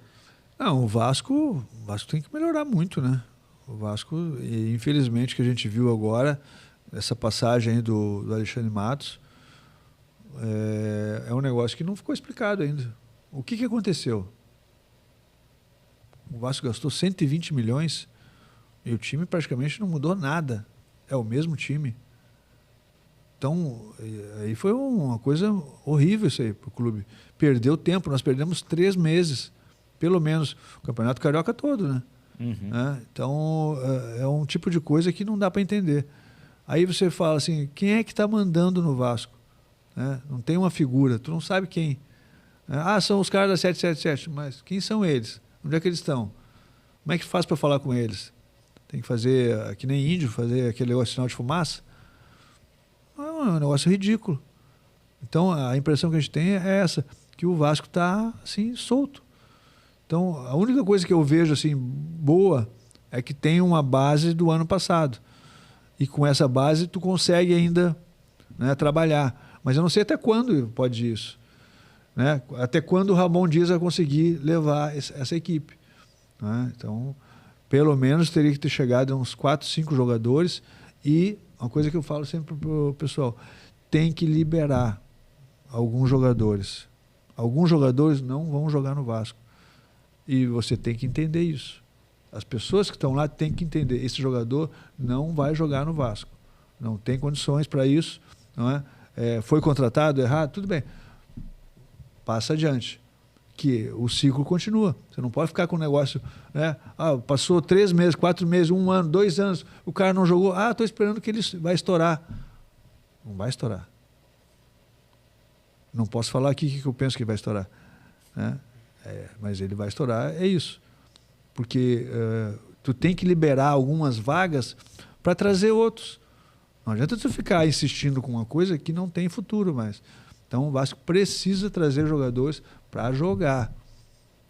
Não, o Vasco tem que melhorar muito, né? O Vasco, e infelizmente, que a gente viu agora, essa passagem aí do Alexandre Matos, é um negócio que não ficou explicado ainda. O que aconteceu? O Vasco gastou 120 milhões e o time praticamente não mudou nada. É o mesmo time. Então, aí foi uma coisa horrível isso aí para o clube. Perdeu tempo, nós perdemos 3 meses, pelo menos, o Campeonato Carioca todo, né? Então, é um tipo de coisa que não dá para entender. Aí você fala assim, quem é que está mandando no Vasco? Não tem uma figura, tu não sabe quem. São os caras da 777, mas quem são eles? Onde é que eles estão? Como é que faz para falar com eles? Tem que fazer, que nem índio, fazer aquele sinal de fumaça? um negócio ridículo. Então, a impressão que a gente tem é essa, que o Vasco está assim, solto. Então, a única coisa que eu vejo assim, boa é que tem uma base do ano passado. E com essa base tu consegue ainda, né, trabalhar. Mas eu não sei até quando pode isso. Né? Até quando o Ramon Dias vai conseguir levar essa equipe. Né? Então, pelo menos teria que ter chegado a uns 4, 5 jogadores. E uma coisa que eu falo sempre para o pessoal, tem que liberar alguns jogadores. Alguns jogadores não vão jogar no Vasco. E você tem que entender isso. As pessoas que estão lá têm que entender. Esse jogador não vai jogar no Vasco. Não tem condições para isso. Não é? Foi contratado errado? Tudo bem. Passa adiante. Que o ciclo continua. Você não pode ficar com o negócio... Né? Passou 3 meses, 4 meses, 1 ano, 2 anos, o cara não jogou. Estou esperando que ele vai estourar. Não vai estourar. Não posso falar aqui que eu penso que vai estourar. Né? Mas ele vai estourar, é isso. Porque tu tem que liberar algumas vagas para trazer outros. Não adianta tu ficar insistindo com uma coisa que não tem futuro mais. Então o Vasco precisa trazer jogadores para jogar.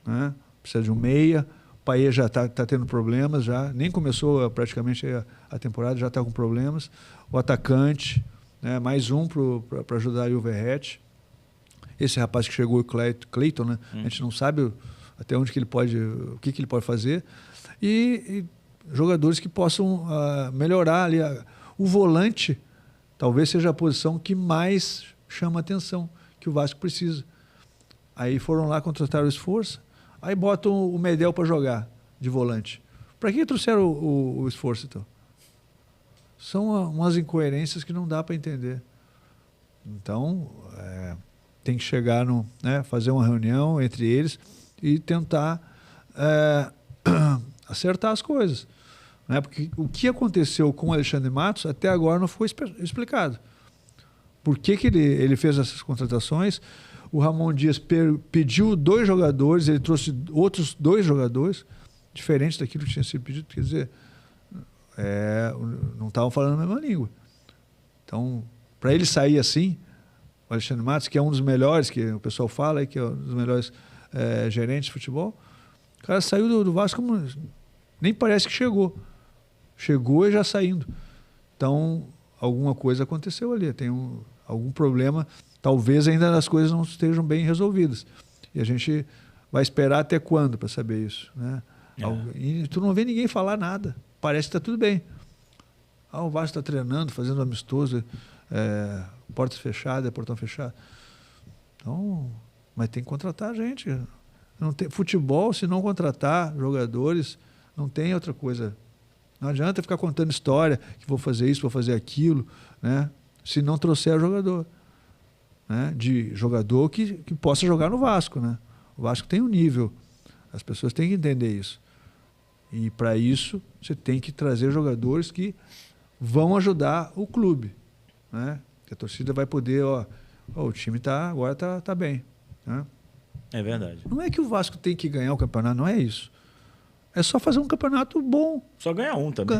Né? Precisa de um meia. O Paê já está tendo problemas, já nem começou praticamente a temporada, já está com problemas. O atacante, né? Mais um para ajudar aí o Verratti. Esse rapaz que chegou, o Cleiton, né? A gente não sabe até onde que ele pode, o que ele pode fazer. E jogadores que possam melhorar ali. O volante talvez seja a posição que mais chama atenção, que o Vasco precisa. Aí foram lá, contrataram o Esforça, aí botam o Medel para jogar de volante. Para que trouxeram o Esforça, então? São umas incoerências que não dá para entender. Então, tem que chegar, fazer uma reunião entre eles e tentar acertar as coisas. Né? Porque o que aconteceu com o Alexandre Matos até agora não foi explicado. Por que ele fez essas contratações? O Ramon Dias pediu 2 jogadores, ele trouxe outros 2 jogadores, diferentes daquilo que tinha sido pedido. Quer dizer, não estavam falando a mesma língua. Então, para ele sair assim, o Alexandre Matos, que é um dos melhores, que o pessoal fala, que é um dos melhores gerentes de futebol, o cara saiu do Vasco, nem parece que chegou. Chegou e já saindo. Então, alguma coisa aconteceu ali, tem algum problema, talvez ainda as coisas não estejam bem resolvidas. E a gente vai esperar até quando para saber isso. Né? E tu não vê ninguém falar nada, parece que está tudo bem. O Vasco está treinando, fazendo amistoso, portas fechadas, portão fechado. Então, mas tem que contratar gente. Não tem, futebol, se não contratar jogadores, não tem outra coisa. Não adianta ficar contando história, que vou fazer isso, vou fazer aquilo, né? Se não trouxer jogador. Né? De jogador que possa jogar no Vasco. Né? O Vasco tem um nível. As pessoas têm que entender isso. E para isso, você tem que trazer jogadores que vão ajudar o clube. Né? Que a torcida vai poder, o time agora tá bem. Né? É verdade. Não é que o Vasco tem que ganhar o campeonato, não é isso. É só fazer um campeonato bom. Só ganhar um também.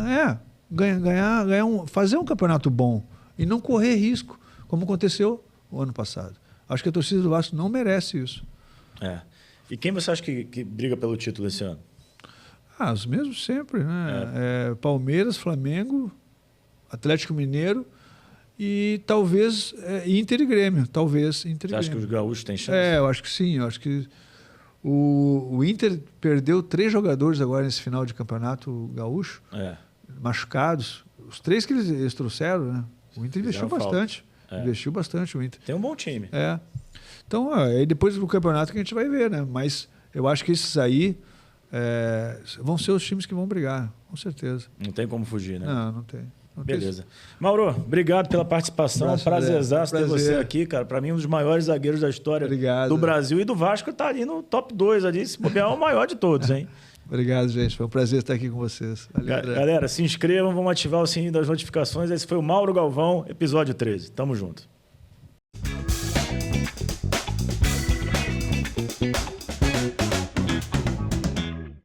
Fazer um campeonato bom e não correr risco, como aconteceu o ano passado. Acho que a torcida do Vasco não merece isso. E quem você acha que briga pelo título esse ano? Os mesmos sempre, né? Palmeiras, Flamengo, Atlético Mineiro e talvez Inter e Grêmio. Talvez Inter e Grêmio. Você acha que os gaúchos têm chance? Eu acho que sim. Eu acho que o Inter perdeu 3 jogadores agora nesse final de campeonato gaúcho, machucados. Os 3 que eles trouxeram, né? O Inter investiu bastante. Investiu bastante o Inter. Tem um bom time. Então, aí depois do campeonato que a gente vai ver, né? Mas eu acho que esses aí vão ser os times que vão brigar, com certeza. Não tem como fugir, né? Não tem. Beleza. Mauro, obrigado pela participação. Prazerzaço ter você aqui, cara. Para mim, um dos maiores zagueiros da história do Brasil e do Vasco tá ali no top 2 ali. Se bobear, é o maior de todos, hein? Obrigado, gente. Foi um prazer estar aqui com vocês. Galera, se inscrevam, vamos ativar o sininho das notificações. Esse foi o Mauro Galvão, episódio 13. Tamo junto.